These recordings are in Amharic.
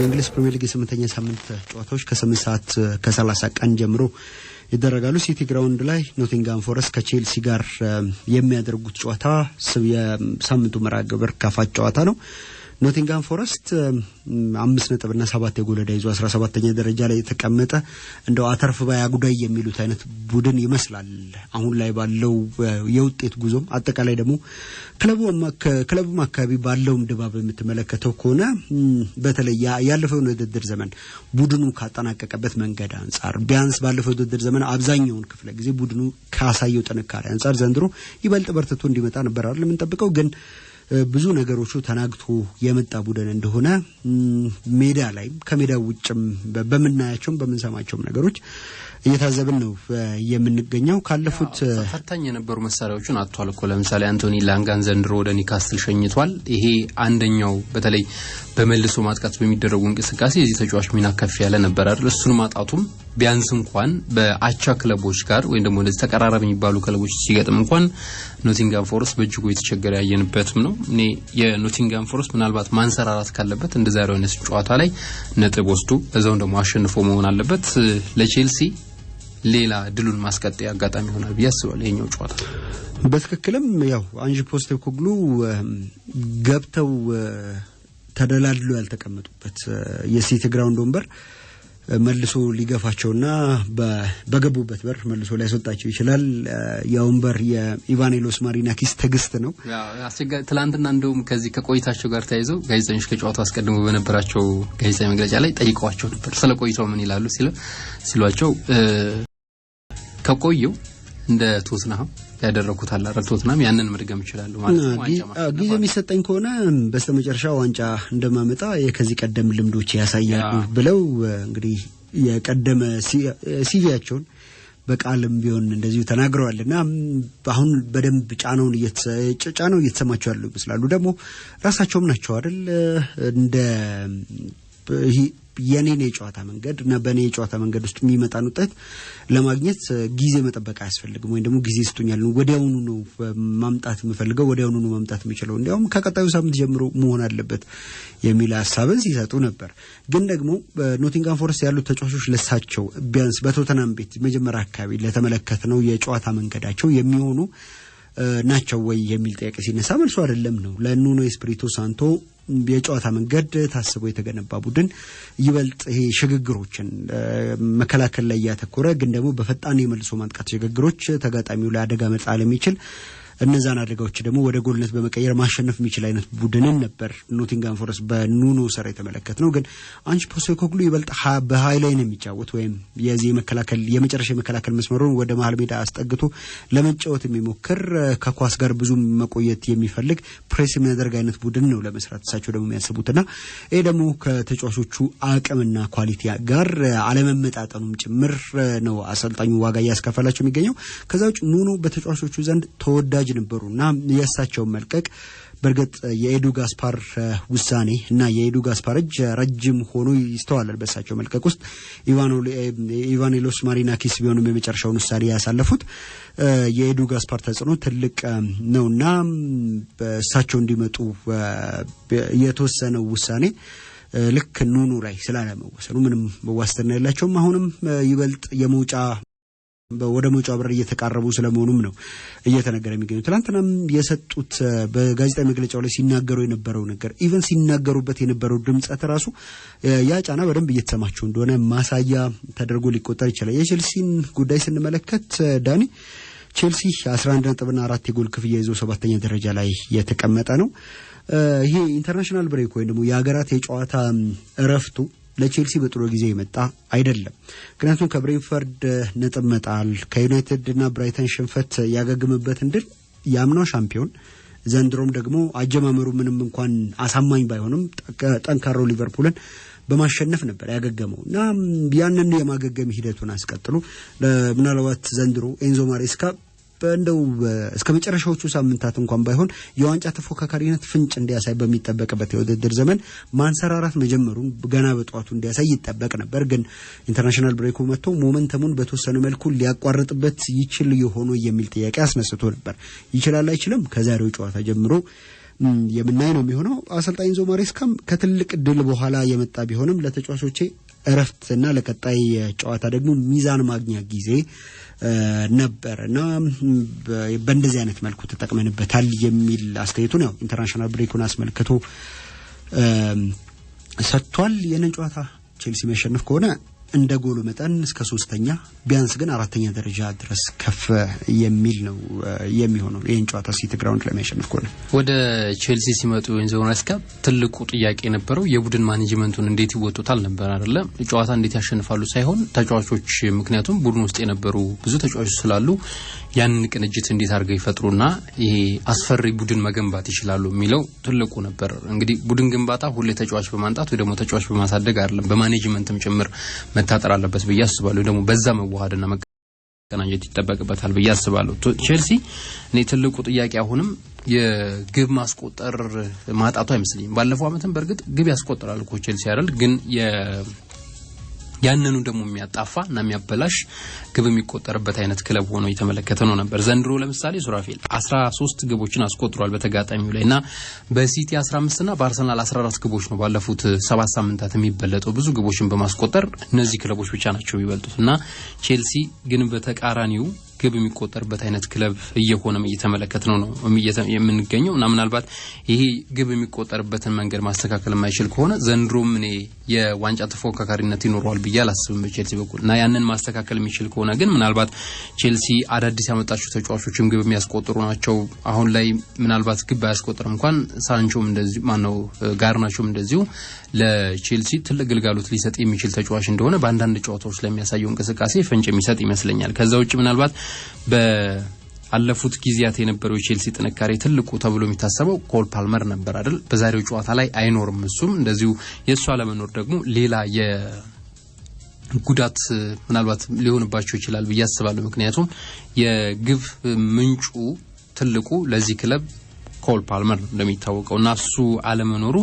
የእንግሊዝ ፕሪሚየር ሊግ 8ኛ ሳምንት ጨዋታዎች ከ8 ሰዓት ከ30 ቀን ጀምሮ ይደረጋሉ። ሲቲ ግራውንድ ላይ ኖቲንጋም ፎረስት ከቼልሲ ጋር የሚያደርጉት ጨዋታ የሳምንቱ መርሃ ግብር ካፋጭ ጨዋታ ነው። ኖቲንጋም ፎረስት 5.7 የጎል ዕዳ ይዞ 17ኛ ደረጃ ላይ የተቀመጠ እንደው አተርፍ ባያ ጉዳይ የሚሉት አይነት ቡድን ይመስላል አሁን ላይ ባለው የውጤት ጉዞም አጠቃላይ ደግሞ ክለቡም አካባቢ ባለውም ድባብ የምትመለከተው ከሆነ በተለይ ያለፈው ውድድር ዘመን ቡድኑ ካጠናቀቀበት መንገድ አንፃር ቢያንስ ባለፈው ውድድር ዘመን አብዛኛውን ክፍለ ጊዜ ቡድኑ ካሳየው ጥንካሬ አንፃር ዘንድሮ ይበልጥ በርትቶ እንዲመጣ ነበር አይደል የምንጠብቀው ግን ብዙ ነገሮቹ ተናግቶ የመጣ ቡድን እንደሆነ ሜዳ ላይ ከሜዳው ውጭም በመናያቸው በመንሰማቸው ነገሮች እየታዘብን ነው የምንገኘው ካለፉት ፈታኝ የነበሩ መሳሪያዎችን አጥቷል እኮ ለምሳሌ አንቶኒ ላንጋን ዘንድሮ ወደ ኒካስትል ሸኝቷል ይሄ አንደኛው በተለይ በመልሶ ማጥቃት በሚደረጉ እንቅስቃሴ እዚህ ተጫዋች ሚና ከፍ ያለ ነበር አይደል እሱን ማጣቱም ቢያንስ እንኳን በአቻ ክለቦች ጋር ወይ ደግሞ እንደዚህ ተቀራራቢ የሚባሉ ክለቦች ሲገጥም እንኳን ኖቲንጋም ፎረስት በእጅጉ የተቸገረ ያየንበትም ነው እኔ የኖቲንጋም ፎረስት ምናልባት ማንሰራራት ካለበት እንደዛ አይነት ጨዋታ ላይ ነጥብ ወስዶ በዛው ደግሞ አሸንፎ መሆን አለበት ለቼልሲ ሌላ ድሉን ማስቀጠያ አጋጣሚ ይሆናል ቢያስባል ይሄኛው ጨዋታ በትክክልም ያው አንጂ ፖስቴኮግሉ ገብተው ተደላድሎ ያልተቀመጡበት የሲቲ ግራውንድ ወንበር መልሶ ሊገፋቸውና በገቡበት በር መልሶ ሊያስወጣቸው ይችላል ያው ወንበር የኢቫኔሎስ ማሪናኪስ ተግስት ነው ትላንትና እንደውም ከዚህ ከቆይታቸው ጋር ተያይዘው ጋዜጠኞች ከጨዋታው አስቀድሞ በነበራቸው ጋዜጣዊ መግለጫ ላይ ጠይቀዋቸው ነበር ስለ ቆይታው ምን ይላሉ ሲሏቸው ከቆየው እንደ ቶትናም ያደረኩት አላረ ቶትናም ያንን መድገም ይችላል ማለት ነው ዋንጫ ጊዜ የሚሰጠኝ ከሆነ በስተመጨረሻ ዋንጫ እንደማመጣ የከዚህ ቀደም ልምዶች ያሳያሉ ብለው እንግዲህ የቀደመ ሲቪያቸውን በቃልም ቢሆን እንደዚሁ ተናግረዋልና አሁን በደንብ ጫናውን እየተሰማቸው ያሉ ይመስላሉ ደግሞ ራሳቸውም ናቸው አይደል እንደ የኔን የጨዋታ መንገድ እና በኔ የጨዋታ መንገድ ውስጥ የሚመጣን ውጤት ለማግኘት ጊዜ መጠበቅ አያስፈልግም ወይ ደግሞ ጊዜ ስጡኛል ወዲያውኑ ነው ማምጣት የምፈልገው ወዲያውኑ ነው ማምጣት የምችለው እንዲያውም ከቀጣዩ ሳምንት ጀምሮ መሆን አለበት የሚል ሐሳብን ሲሰጡ ነበር ግን ደግሞ ኖቲንጋም ፎረስት ያሉት ተጫዋቾች ለሳቸው ቢያንስ በቶተናም ቤት መጀመሪያ አካባቢ ለተመለከተው የጨዋታ መንገዳቸው የሚሆኑ ናቸው ወይ የሚል ጥያቄ ሲነሳ መልሱ አይደለም ነው ለኑኖ ኤስፒሪቶ ሳንቶ የጨዋታ መንገድ ታስቦ የተገነባ ቡድን ይበልጥ ይሄ ሽግግሮችን መከላከል ላይ ያተኮረ ግን ደግሞ በፈጣን የመልሶ ማጥቃት ሽግግሮች ተጋጣሚው ላይ አደጋ መጣል የሚችል እነዛን አደጋዎች ደግሞ ወደ ጎልነት በመቀየር ማሸነፍ የሚችል አይነት ቡድንን ነበር ኖቲንጋም ፎረስት በኑኖ ሰራ የተመለከተነው ግን አንጂ ፖስቴኮግሉ ይበልጥ በሃይላይን የሚጫወት ወይም የዚህ መከላከል የመጨረሻ መከላከል መስመሩን ወደ መሃል ሜዳ አስጠግቶ ለመጫወት የሚሞክር ከኳስ ጋር ብዙ መቆየት የሚፈልግ ፕሬስ የሚያደርግ አይነት ቡድን ነው ለመስራት እሳቸው ደግሞ የሚያስቡትና ይሄ ደግሞ ከተጫዋቾቹ አቅምና ኳሊቲ ጋር አለመመጣጠኑም ጭምር ነው አሰልጣኙ ዋጋ ያስከፈላቸው የሚገኘው ከዛው ኑኖ በተጫዋቾቹ ዘንድ ተወዳጅ ነበሩና የሳቸው መልቀቅ በርግጥ የኤዱ ጋስፓር ውሳኔ እና የኤዱ ጋስፓር እጅ ረጅም ሆኖ ይስተዋላል በሳቸው መልቀቅ ውስጥ ኢቫኔሎስ ማሪናኪስ ቢሆንም የመጨረሻውን ውሳኔ ያሳለፉት የኤዱ ጋስፓር ተጽዕኖ ትልቅ ነውና በሳቸው እንዲመጡ የተወሰነው ውሳኔ ልክ ኑኑ ላይ ስላለመወሰኑ ምንም ዋስትና የላቸውም አሁንም ይበልጥ የመውጫ ወደ መውጫው በር እየተቃረቡ ስለመሆኑም ነው እየተነገረ የሚገኘው ትላንትናም የሰጡት በጋዜጣዊ መግለጫው ላይ ሲናገሩ የነበረው ነገር ኢቨን ሲናገሩበት የነበረው ድምጸት ራሱ ያ ጫና በደንብ እየተሰማቸው እንደሆነ ማሳያ ተደርጎ ሊቆጠር ይችላል የቼልሲን ጉዳይ ስንመለከት ዳኒ ቼልሲ 11.4 የጎል ክፍያ ይዞ 7ኛ ደረጃ ላይ የተቀመጠ ነው ይሄ ኢንተርናሽናል ብሬክ ወይ ደግሞ የሀገራት የጨዋታ እረፍቱ ለቼልሲ በጥሩ ጊዜ የመጣ አይደለም ምክንያቱም ከብሬንፎርድ ነጥብ መጣል ከዩናይትድ እና ብራይተን ሽንፈት ያገገመበት እንድል ያምናው ሻምፒዮን ዘንድሮም ደግሞ አጀማመሩ ምንም እንኳን አሳማኝ ባይሆንም ጠንካራው ሊቨርፑልን በማሸነፍ ነበር ያገገመውና ያንን የማገገም ሂደቱን አስቀጥሎ ምናልባት ዘንድሮ ኤንዞ ማሬስካ እንደው እስከ መጨረሻዎቹ ሳምንታት እንኳን ባይሆን የዋንጫ ተፎካካሪነት ፍንጭ እንዲያሳይ በሚጠበቅበት የውድድር ዘመን ማንሰራራት መጀመሩን ገና በጧቱ እንዲያሳይ ይጠበቅ ነበር ግን ኢንተርናሽናል ብሬኩ መጥቶ ሞመንተሙን በተወሰነ መልኩ ሊያቋርጥበት ይችል ይሆን የሚል ጥያቄ አስነስቶ ነበር ይችላል አይችልም ከዛሬው ጨዋታ ጀምሮ የምናይ ነው የሚሆነው። አሰልጣኝ ኤንዞ ማሬስካም ከትልቅ ድል በኋላ የመጣ ቢሆንም ለተጫዋቾቼ እረፍትና ለቀጣይ ጨዋታ ደግሞ ሚዛን ማግኛ ጊዜ ነበርና በእንደዚህ አይነት መልኩ ተጠቅመንበታል የሚል አስተያየቱ ነው ኢንተርናሽናል ብሬኩን አስመልክቶ ሰጥቷል። የነን ጨዋታ ቼልሲ መሸነፍ ከሆነ እንደ ጎሉ መጠን እስከ 3ኛ ቢያንስ ግን 4ኛ ደረጃ ድረስ ከፍ የሚል ነው የሚሆነው ይሄን ጨዋታ ሲቲ ግራውንድ ላይ መሸነፍ ከሆነ። ወደ ቼልሲ ሲመጡ ኤንዞ ማሬስካ ትልቁ ጥያቄ የነበረው የቡድን ማኔጅመንቱን እንዴት ይወጡታል ነበር አይደለ? ጨዋታ እንዴት ያሸንፋሉ ሳይሆን ተጫዋቾች፣ ምክንያቱም ቡድን ውስጥ የነበሩ ብዙ ተጫዋቾች ስላሉ ያንን ቅንጅት እንዴት አድርገው ይፈጥሩና ይሄ አስፈሪ ቡድን መገንባት ይችላሉ የሚለው ትልቁ ነበር። እንግዲህ ቡድን ግንባታ ሁሌ ተጫዋች በማንጣት ወይ ደግሞ ተጫዋች በማሳደግ አይደለም፣ በማኔጅመንትም ጭምር መታጠር አለበት ብዬ አስባለሁ። ደግሞ በዛ መዋሃድና መቀናጀት ይጠበቅበታል ብዬ አስባለሁ። ቼልሲ እኔ ትልቁ ጥያቄ አሁንም የግብ ማስቆጠር ማጣቱ አይመስልኝም። ባለፈው አመትም በርግጥ ግብ ያስቆጥራል እኮ ቼልሲ አይደል? ግን ያንኑ ደግሞ የሚያጣፋና የሚያበላሽ ግብ የሚቆጠርበት አይነት ክለብ ሆኖ የተመለከተ ነው ነበር። ዘንድሮ ለምሳሌ ሱራፌል 13 ግቦችን አስቆጥሯል በተጋጣሚው ላይና በሲቲ 15 እና በአርሰናል 14 ግቦች ነው ባለፉት 7 ሳምንታት የሚበለጠው። ብዙ ግቦችን በማስቆጠር እነዚህ ክለቦች ብቻ ናቸው የሚበልጡትና ቼልሲ ግን በተቃራኒው ግብ የሚቆጠርበት አይነት ክለብ እየሆነም እየተመለከተ ነው የምንገኘው እና ምናልባት ይሄ ግብ የሚቆጠርበትን መንገድ ማስተካከል የማይችል ከሆነ ዘንድሮም እኔ የዋንጫ ተፎካካሪነት ይኖረዋል ብዬ አላስብም በቼልሲ በኩል እና ያንን ማስተካከል የሚችል ከሆነ ግን ምናልባት ቼልሲ አዳዲስ ያመጣቸው ተጫዋቾችም ግብ የሚያስቆጥሩ ናቸው። አሁን ላይ ምናልባት ግብ ያስቆጥርም እንኳን ሳንቾም እንደዚህ ማነው ጋርናቾም እንደዚሁ ለቼልሲ ትልቅ ግልጋሎት ሊሰጥ የሚችል ተጫዋች እንደሆነ በአንዳንድ ጨዋታዎች ላይ የሚያሳየው እንቅስቃሴ ፍንጭ የሚሰጥ ይመስለኛል። ከዛ ውጭ ምናልባት በአለፉት ጊዜያት የነበረው ቼልሲ ጥንካሬ ትልቁ ተብሎ የሚታሰበው ኮል ፓልመር ነበር አይደል? በዛሬው ጨዋታ ላይ አይኖርም። እሱም እንደዚሁ የእሱ አለመኖር ደግሞ ሌላ የጉዳት ምናልባት ሊሆንባቸው ይችላል ብዬ አስባለሁ። ምክንያቱም የግብ ምንጩ ትልቁ ለዚህ ክለብ ኮል ፓልመር እንደሚታወቀውና እሱ አለመኖሩ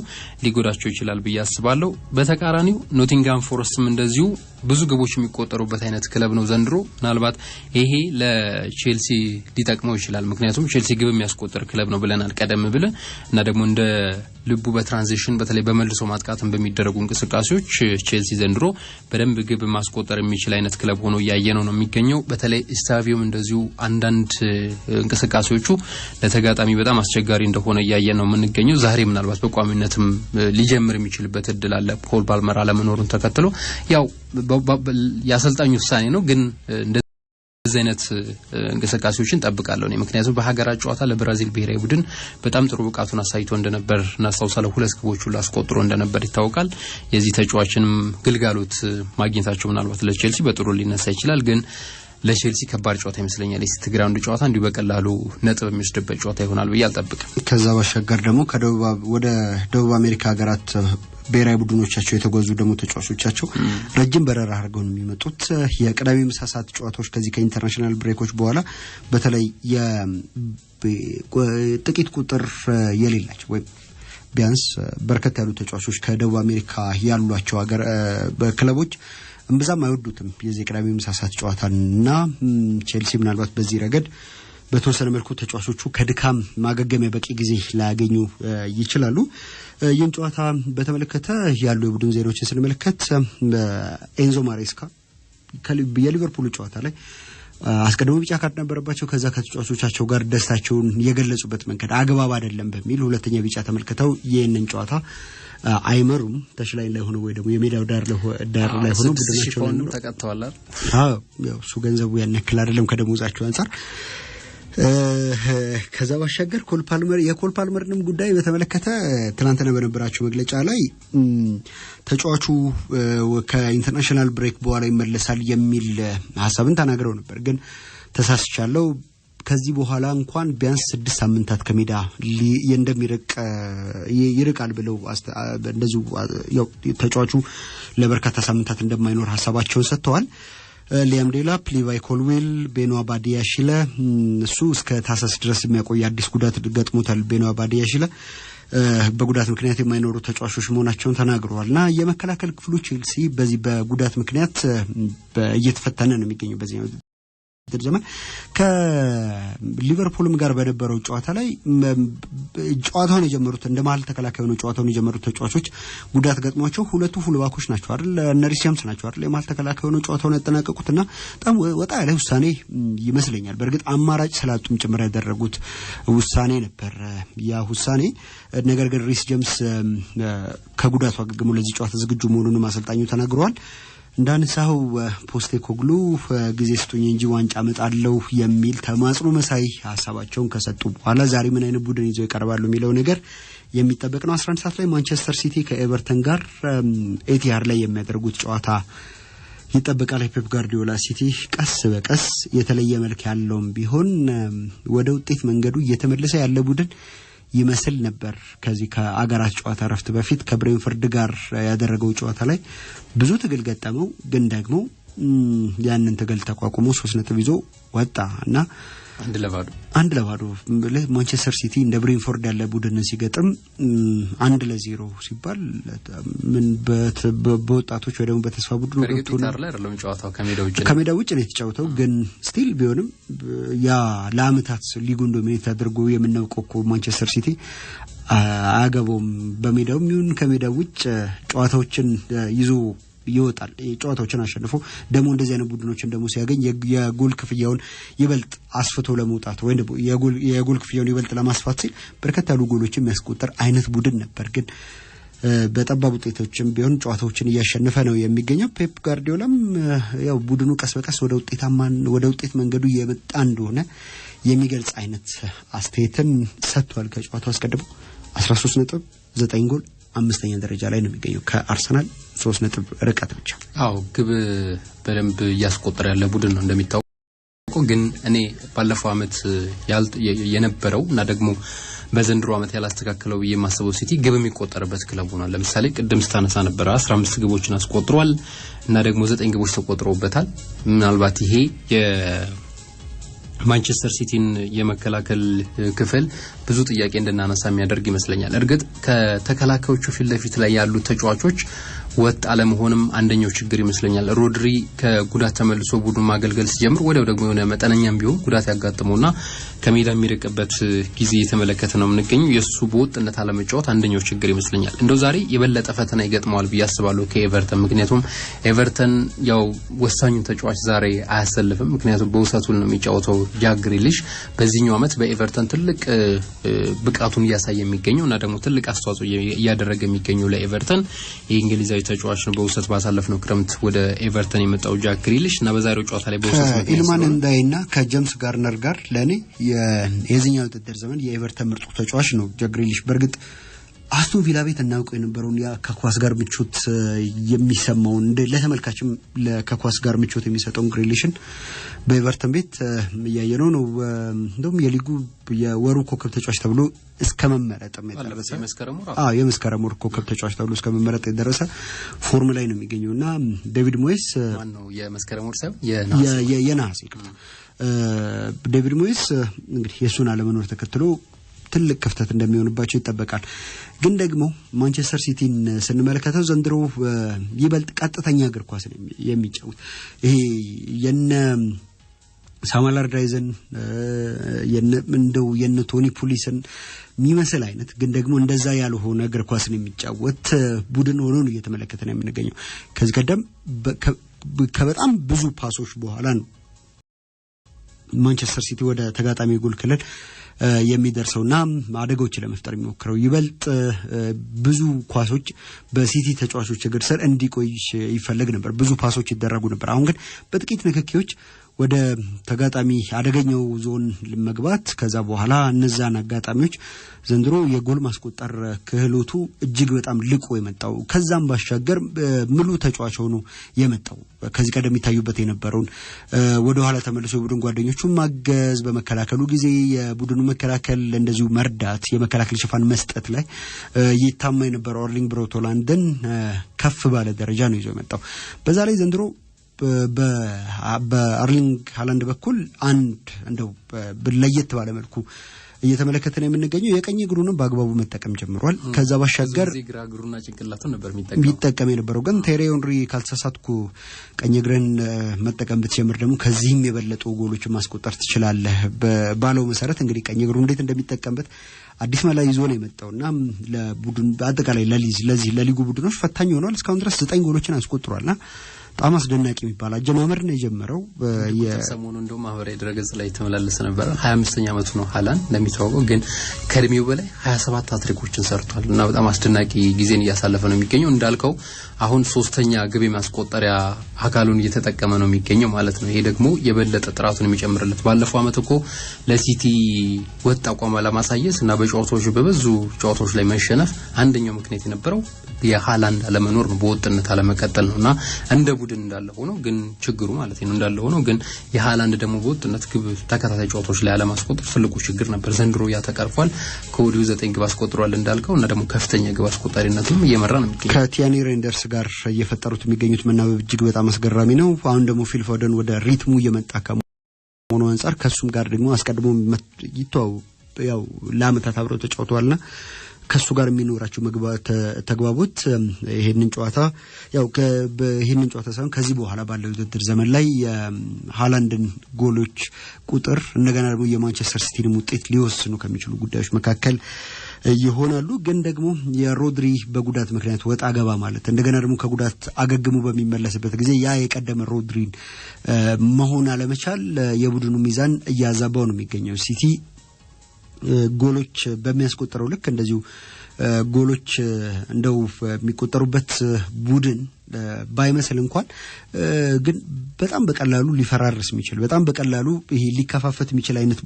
ሊጎዳቸው ይችላል ብዬ አስባለሁ። በተቃራኒው ኖቲንጋም ፎረስትም እንደዚሁ ብዙ ግቦች የሚቆጠሩበት አይነት ክለብ ነው ዘንድሮ። ምናልባት ይሄ ለቼልሲ ሊጠቅመው ይችላል። ምክንያቱም ቼልሲ ግብ የሚያስቆጥር ክለብ ነው ብለናል ቀደም ብለን እና ደግሞ እንደ ልቡ በትራንዚሽን በተለይ በመልሶ ማጥቃትም በሚደረጉ እንቅስቃሴዎች ቼልሲ ዘንድሮ በደንብ ግብ ማስቆጠር የሚችል አይነት ክለብ ሆኖ ያየነው ነው የሚገኘው። በተለይ ስታቪዮም እንደዚሁ አንዳንድ እንቅስቃሴዎቹ ለተጋጣሚ በጣም አስቸጋሪ እንደሆነ ያየነው ነው የምንገኘው። ዛሬ ምናልባት በቋሚነትም ሊጀምር የሚችልበት እድል አለ ኮል ፓልመር አለመኖሩን ተከትሎ ያው ያሰልጣኙ ውሳኔ ነው። ግን እንደዚህ አይነት እንቅስቃሴዎችን ጠብቃለሁ እኔ። ምክንያቱም በሀገራት ጨዋታ ለብራዚል ብሔራዊ ቡድን በጣም ጥሩ ብቃቱን አሳይቶ እንደነበር እናስታውሳለን። 2 ግቦችን አስቆጥሮ እንደነበር ይታወቃል። የዚህ ተጫዋችንም ግልጋሎት ማግኘታቸው ምናልባት ለቼልሲ በጥሩ ሊነሳ ይችላል። ግን ለቼልሲ ከባድ ጨዋታ ይመስለኛል። የሲቲ ግራውንድ ጨዋታ እንዲሁ በቀላሉ ነጥብ የሚወስድበት ጨዋታ ይሆናል ብዬ አልጠብቅም። ከዛ ባሻገር ደግሞ ወደ ደቡብ አሜሪካ ሀገራት ብሔራዊ ቡድኖቻቸው የተጓዙ ደግሞ ተጫዋቾቻቸው ረጅም በረራ አድርገው ነው የሚመጡት። የቅዳሜ ምሳ ሰዓት ጨዋታዎች ከዚህ ከኢንተርናሽናል ብሬኮች በኋላ በተለይ ጥቂት ቁጥር የሌላቸው ወይም ቢያንስ በርከት ያሉ ተጫዋቾች ከደቡብ አሜሪካ ያሏቸው ሀገር ክለቦች እምብዛም አይወዱትም የዚህ ቅዳሜ ምሳ ሰዓት ጨዋታና ቼልሲ ምናልባት በዚህ ረገድ በተወሰነ መልኩ ተጫዋቾቹ ከድካም ማገገሚያ በቂ ጊዜ ላያገኙ ይችላሉ። ይህን ጨዋታ በተመለከተ ያሉ የቡድን ዜናዎችን ስንመለከት ኤንዞ ማሬስካ የሊቨርፑል ጨዋታ ላይ አስቀድሞ ቢጫ ካርድ ነበረባቸው። ከዛ ከተጫዋቾቻቸው ጋር ደስታቸውን የገለጹበት መንገድ አግባብ አይደለም በሚል ሁለተኛ ቢጫ ተመልክተው ይህንን ጨዋታ አይመሩም። ተሽላይ ላይ ሆኖ ወይ ደግሞ የሜዳው ዳር ላይ ሆኖ ቡድናቸውን ተቀጥተዋል። ያው እሱ ገንዘቡ ያን ያክል አይደለም ከደሞዛቸው አንፃር። ከዛ ባሻገር የኮል ፓልመርንም ጉዳይ በተመለከተ ትናንትና በነበራቸው መግለጫ ላይ ተጫዋቹ ከኢንተርናሽናል ብሬክ በኋላ ይመለሳል የሚል ሐሳብን ተናግረው ነበር። ግን ተሳስቻለሁ፣ ከዚህ በኋላ እንኳን ቢያንስ 6 ሳምንታት ከሜዳ ይርቃል ብለው እንደዚሁ ያው ተጫዋቹ ለበርካታ ሳምንታት እንደማይኖር ሐሳባቸውን ሰጥተዋል። ሊያም ዴላፕ፣ ሊቫይ ኮልዌል፣ ቤኖዋ ባዲያሽለ እሱ እስከ ታህሳስ ድረስ የሚያቆይ አዲስ ጉዳት ገጥሞታል። ቤኖዋ ባዲያሽለ በጉዳት ምክንያት የማይኖሩ ተጫዋቾች መሆናቸውን ተናግረዋልና የመከላከል ክፍሉ ቼልሲ በዚህ በጉዳት ምክንያት እየተፈተነ ነው የሚገኘው በዚህ ዘመን ከሊቨርፑልም ጋር በነበረው ጨዋታ ላይ ጨዋታውን የጀመሩት እንደማል ተከላካይ ነው ጨዋታውን የጀመሩት ተጫዋቾች ጉዳት ገጥሟቸው ሁለቱ ፉልባኮች ናቸው አይደል ነሪስ ጃምስ ናቸው አይደል የማል ተከላካይ ነው ጨዋታውን ያጠናቀቁትና በጣም ወጣ ያለ ውሳኔ ይመስለኛል በእርግጥ አማራጭ ስላጡም ጭምር ያደረጉት ውሳኔ ነበር ያ ውሳኔ ነገር ግን ሪስ ጃምስ ከጉዳቱ አገግሞ ለዚህ ጨዋታ ዝግጁ መሆኑን ማሰልጣኙ ተናግረዋል እንዳንሳው ፖስቴኮግሉ ጊዜ ስጡኝ እንጂ ዋንጫ መጣለው የሚል ተማጽኖ መሳይ ሐሳባቸውን ከሰጡ በኋላ ዛሬ ምን አይነት ቡድን ይዘው ይቀርባሉ የሚለው ነገር የሚጠበቅ ነው 11 ሰዓት ላይ ማንቸስተር ሲቲ ከኤቨርተን ጋር ኤቲአር ላይ የሚያደርጉት ጨዋታ ይጠበቃል ፔፕ ጋርዲዮላ ሲቲ ቀስ በቀስ የተለየ መልክ ያለውም ቢሆን ወደ ውጤት መንገዱ እየተመለሰ ያለ ቡድን ይመስል ነበር ከዚህ ከአገራት ጨዋታ ረፍት በፊት ከብሬንፎርድ ጋር ያደረገው ጨዋታ ላይ ብዙ ትግል ገጠመው ግን ደግሞ ያንን ትግል ተቋቁሞ 3 ነጥብ ይዞ ወጣና አንድ ለባዶ ማንቸስተር ሲቲ እንደ ብሬንፎርድ ያለ ቡድንን ሲገጥም 1-0 ሲባል ምን በወጣቶች ወይ ደግሞ በተስፋ ቡድኑ ገብቶናል ላይ አይደለም ጨዋታው ከሜዳ ውጭ ነው የተጫወተው ግን ስቲል ቢሆንም ያ ለአመታት ሊጉን ዶሚኔት አድርጎ የምናውቀው ማንቸስተር ሲቲ አገቦም በሜዳው ይሁን ከሜዳው ውጭ ጨዋታዎችን ይዞ ይወጣል ጨዋታዎችን አሸንፎ ደሞ እንደዚህ አይነት ቡድኖችን ደሞ ሲያገኝ የጎል ክፍያውን ይበልጥ አስፍቶ ለመውጣት ወይ ደግሞ የጎል ክፍያውን ይበልጥ ለማስፋት ሲል በርከት ያሉ ጎሎችን የሚያስቆጥር አይነት ቡድን ነበር ግን በጠባብ ውጤቶችም ቢሆን ጨዋታዎችን እያሸነፈ ነው የሚገኘው ፔፕ ጋርዲዮላም ያው ቡድኑ ቀስ በቀስ ወደ ውጤት መንገዱ እየመጣ እንደሆነ የሚገልጽ አይነት አስተያየትን ሰጥቷል ከጨዋታው አስቀድሞ 13 ነጥብ 9 ጎል አምስተኛ ደረጃ ላይ ነው የሚገኘው ከአርሰናል 3 ነጥብ ርቀት ብቻ ግብ በደንብ ያስቆጠረ ያለ ቡድን ነው እንደሚታወቀው ግን እኔ ባለፈው አመት የነበረው እና ደግሞ በዘንድሮ አመት ያላስተካከለው የማሰበው ሲቲ ግብ የሚቆጠርበት ክለብ ሆኗል ለምሳሌ ቅድም ስታነሳ ነበር 15 ግቦችን አስቆጥሯል እና ደግሞ 9 ግቦች ተቆጥረውበታል ምናልባት ይሄ ማንቸስተር ሲቲን የመከላከል ክፍል ብዙ ጥያቄ እንደናነሳ የሚያደርግ ይመስለኛል እርግጥ ከተከላካዮቹ ፊት ለፊት ላይ ያሉ ተጫዋቾች ወጥ አለመሆንም አንደኛው ችግር ይመስለኛል ሮድሪ ከጉዳት ተመልሶ ቡድኑ ማገልገል ሲጀምር ወዲያው ደግሞ የሆነ መጠነኛም ቢሆን ጉዳት ያጋጥመውና ከሜዳ የሚርቅበት ጊዜ የተመለከተ ነው የምንገኘው የሱ በወጥነት አለመጫወት አንደኛው ችግር ይመስለኛል እንደው ዛሬ የበለጠ ፈተና ይገጥመዋል በያስባለው ከኤቨርተን ምክንያቱም ኤቨርተን ያው ወሳኙን ተጫዋች ዛሬ አያሰልፍም ምክንያቱም በውሰቱ ነው የሚጫወተው ጃክ ግሪሊሽ በዚህኛው አመት በኤቨርተን ትልቅ ብቃቱን እያሳየ የሚገኘው እና ደግሞ ትልቅ አስተዋጽኦ እያደረገ የሚገኘው ለኤቨርተን የእንግሊዛዊ ተጫዋች ነው በውሰት ባሳለፍነው ክረምት ወደ ኤቨርተን የመጣው ጃክ ግሪሊሽ እና በዛሬው ጨዋታ ላይ በውሰት ኢልማን እንዳይና ከጄምስ ጋርነር ጋር ለኔ የዚህኛው ውድድር ዘመን የኤቨርተን ምርጡ ተጫዋች ነው ጃክ ግሪሊሽ በርግጥ አስቶን ቪላ ቤት እናውቀው የነበረውን ያ ከኳስ ጋር ምቾት የሚሰማው ለተመልካችም ከኳስ ጋር ምቾት የሚሰጠው ግሪሊሽን በኤቨርተን ቤት ያየነው ነው እንደውም የሊጉ የወሩ ኮከብ ተጫዋች ተብሎ እስከመመረጥ የደረሰ የመስከረም ወር ኮከብ ተጫዋች ተብሎ እስከመመረጥ የደረሰ ፎርም ላይ ነው የሚገኘውና ዴቪድ ሞይስ ማን ነው የመስከረም ወር ሳይሆን የነሐሴ ዴቪድ ሞይስ እንግዲህ የሱን አለመኖር ተከትሎ ትልቅ ክፍተት እንደሚሆንባቸው ይጠበቃል ግን ደግሞ ማንቸስተር ሲቲን ስንመለከተው ዘንድሮ ይበልጥ ቀጥተኛ እግር ኳስ የሚጫወት ይሄ የነ ሳሙኤል አልዳርዌይዝን የነ ቶኒ ፑሊስን የሚመስል አይነት ግን ደግሞ እንደዛ ያልሆነ እግር ኳስን የሚጫወት ቡድን ሆኖ ነው እየተመለከተን የምንገኘው ከዚህ ቀደም ከበጣም ብዙ ፓሶች በኋላ ነው ማንቸስተር ሲቲ ወደ ተጋጣሚ ጎል ክልል የሚደርሰውና አደጋዎች ለመፍጠር የሚሞክረው ይበልጥ ብዙ ኳሶች በሲቲ ተጫዋቾች እግር ስር እንዲቆይ ይፈልግ ነበር ብዙ ፓሶች ይደረጉ ነበር አሁን ግን በጥቂት ንክኪዎች ወደ ተጋጣሚ አደገኛው ዞን ለመግባት ከዛ በኋላ እነዛን አጋጣሚዎች ዘንድሮ የጎል ማስቆጠር ክህሎቱ እጅግ በጣም ልቆ የመጣው ከዛም ባሻገር ሙሉ ተጫዋች ሆኖ የመጣው ከዚህ ቀደም ይታዩበት የነበረውን ወደ ኋላ ተመልሶ የቡድን ጓደኞቹን ማገዝ በመከላከሉ ጊዜ የቡድኑ መከላከል እንደዚሁ መርዳት የመከላከል ሽፋን መስጠት ላይ ይታማ የነበረው ኤርሊንግ ብራውት ሃላንድን ከፍ ባለ ደረጃ ነው ይዞ የመጣው በዛ ላይ ዘንድሮ በአርሊንግ ሃላንድ በኩል አንድ እንደው ለየት ባለ መልኩ እየተመለከተን የምንገኘው የቀኝ እግሩንም በአግባቡ መጠቀም ጀምሯል ከዛ ባሻገር እዚህ ግራ እግሩና ጭንቅላቱን ነበር የሚጠቀም የነበረው ግን ቴሪ ሄንሪ ካልተሳሳትኩ ቀኝ እግርን መጠቀም ብትጀምር ደግሞ ከዚህም የበለጡ ጎሎችን ማስቆጠር ትችላለህ ባለው መሰረት እንግዲህ ቀኝ እግሩ እንዴት እንደሚጠቀምበት አዲስ መላ ይዞ ነው የመጣውና ለቡድን በአጠቃላይ ለሊጉ ቡድኖች ፈታኝ ሆኗል እስካሁን ድረስ 9 ጎሎችን አስቆጥሯልና በጣም አስደናቂ የሚባል አጀማመር ነው የጀመረው የሰሞኑ እንደው ማህበራዊ ድረገጽ ላይ ተመላለሰ ነበር 25ኛ አመቱ ነው ሃላንድ እንደሚታወቀው ግን ከእድሜው በላይ 27 ሃትሪኮችን ሰርቷል እና በጣም አስደናቂ ጊዜን እያሳለፈ ነው የሚገኘው እንዳልከው አሁን ሶስተኛ ግብ ማስቆጠሪያ አካሉን እየተጠቀመ ነው የሚገኘው ማለት ነው ይሄ ደግሞ የበለጠ ጥራቱን የሚጨምርለት ባለፈው አመት እኮ ለሲቲ ወጥ አቋም ለማሳየት እና በጨዋታዎች በበዙ ጨዋታዎች ላይ መሸነፍ አንደኛው ምክንያት የነበረው የሃላንድ አለመኖር ነው በወጥነት አለመቀጠል ነውና እንደ ቡድን እንዳለ ሆኖ ግን ችግሩ ማለት ነው እንዳለ ሆኖ ግን የሃላንድ ደግሞ በወጥነት ግብ ተከታታይ ጨዋታዎች ላይ አለማስቆጠር ትልቁ ችግር ነበር ዘንድሮ ያ ተቀርፏል ከወዲሁ 9 ግብ አስቆጥሯል እንዳልከው እና ደግሞ ከፍተኛ ግብ አስቆጣሪነቱም እየመራ ነው የሚገኘው ከቲያኒ ሬንደርስ ጋር እየፈጠሩት የሚገኙት መናበብ እጅግ በጣም አስገራሚ ነው አሁን ደግሞ ፊል ፎደን ወደ ሪትሙ እየመጣ ከመሆኑ አንፃር ከሱም ጋር ደግሞ አስቀድሞ ይተው ያው ለአመታት አብረው ተጫውተዋልና ከሱ ጋር የሚኖራቸው ተግባቦት ይሄንን ጨዋታ ያው ይሄንን ጨዋታ ሳይሆን ከዚህ በኋላ ባለው ውድድር ዘመን ላይ ሃላንድን ጎሎች ቁጥር እንደገና ደግሞ የማንቸስተር ሲቲን ውጤት ሊወስኑ ከሚችሉ ጉዳዮች መካከል ይሆናሉ ግን ደግሞ የሮድሪ በጉዳት ምክንያት ወጣ ገባ ማለት እንደገና ደግሞ ከጉዳት አገግሙ በሚመለስበት ጊዜ ያ የቀደመ ሮድሪን መሆን አለመቻል የቡድኑ ሚዛን እያዛባው ነው የሚገኘው ሲቲ ጎሎች በሚያስቆጥረው ልክ እንደዚሁ ጎሎች እንደው የሚቆጠሩበት ቡድን ባይመስል እንኳን ግን በጣም በቀላሉ ሊፈራርስ የሚችል በጣም በቀላሉ ይሄ ሊከፋፈት የሚችል አይነት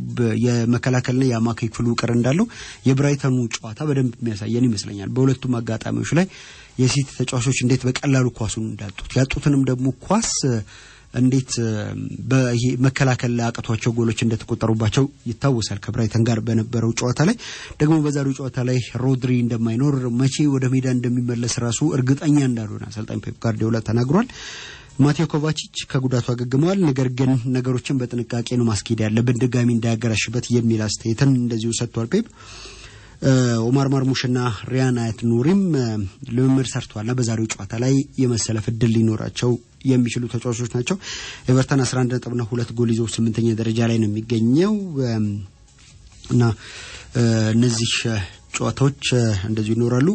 የመከላከልና የአማካይ ክፍሉ ውቅር እንዳለው የብራይተኑ ጨዋታ በደንብ የሚያሳየን ይመስለኛል በሁለቱም አጋጣሚዎች ላይ የሲቲ ተጫዋቾች እንዴት በቀላሉ ኳሱን ያጡትንም ደግሞ ኳስ እንዴት በይሄ መከላከል አቅቷቸው ጎሎች እንደተቆጠሩባቸው ይታወሳል ከብራይተን ጋር በነበረው ጨዋታ ላይ ደግሞ በዛሬው ጨዋታ ላይ ሮድሪ እንደማይኖር መቼ ወደ ሜዳ እንደሚመለስ ራሱ እርግጠኛ እንዳልሆነ አሰልጣኝ ፔፕ ጋርዲዮላ ተናግሯል ማቴዮ ኮቫቺች ከጉዳቱ አገግመዋል ነገር ግን ነገሮችን በጥንቃቄ ነው ማስኬድ ያለብን ድጋሚ እንዳያገራሽበት የሚል አስተያየትን እንደዚሁ ሰጥቷል ፔፕ ኦማር ማርሙሽና ሪያን አያት ኑሪም ልምምድ ሰርተዋልና በዛሬው ጨዋታ ላይ የመሰለፍ እድል ሊኖራቸው የሚችሉ ተጫዋቾች ናቸው ኤቨርተን 11.2 ጎል ይዞ 8ኛ ደረጃ ላይ ነው የሚገኘው እና እነዚህ ጨዋታዎች እንደዚህ ይኖራሉ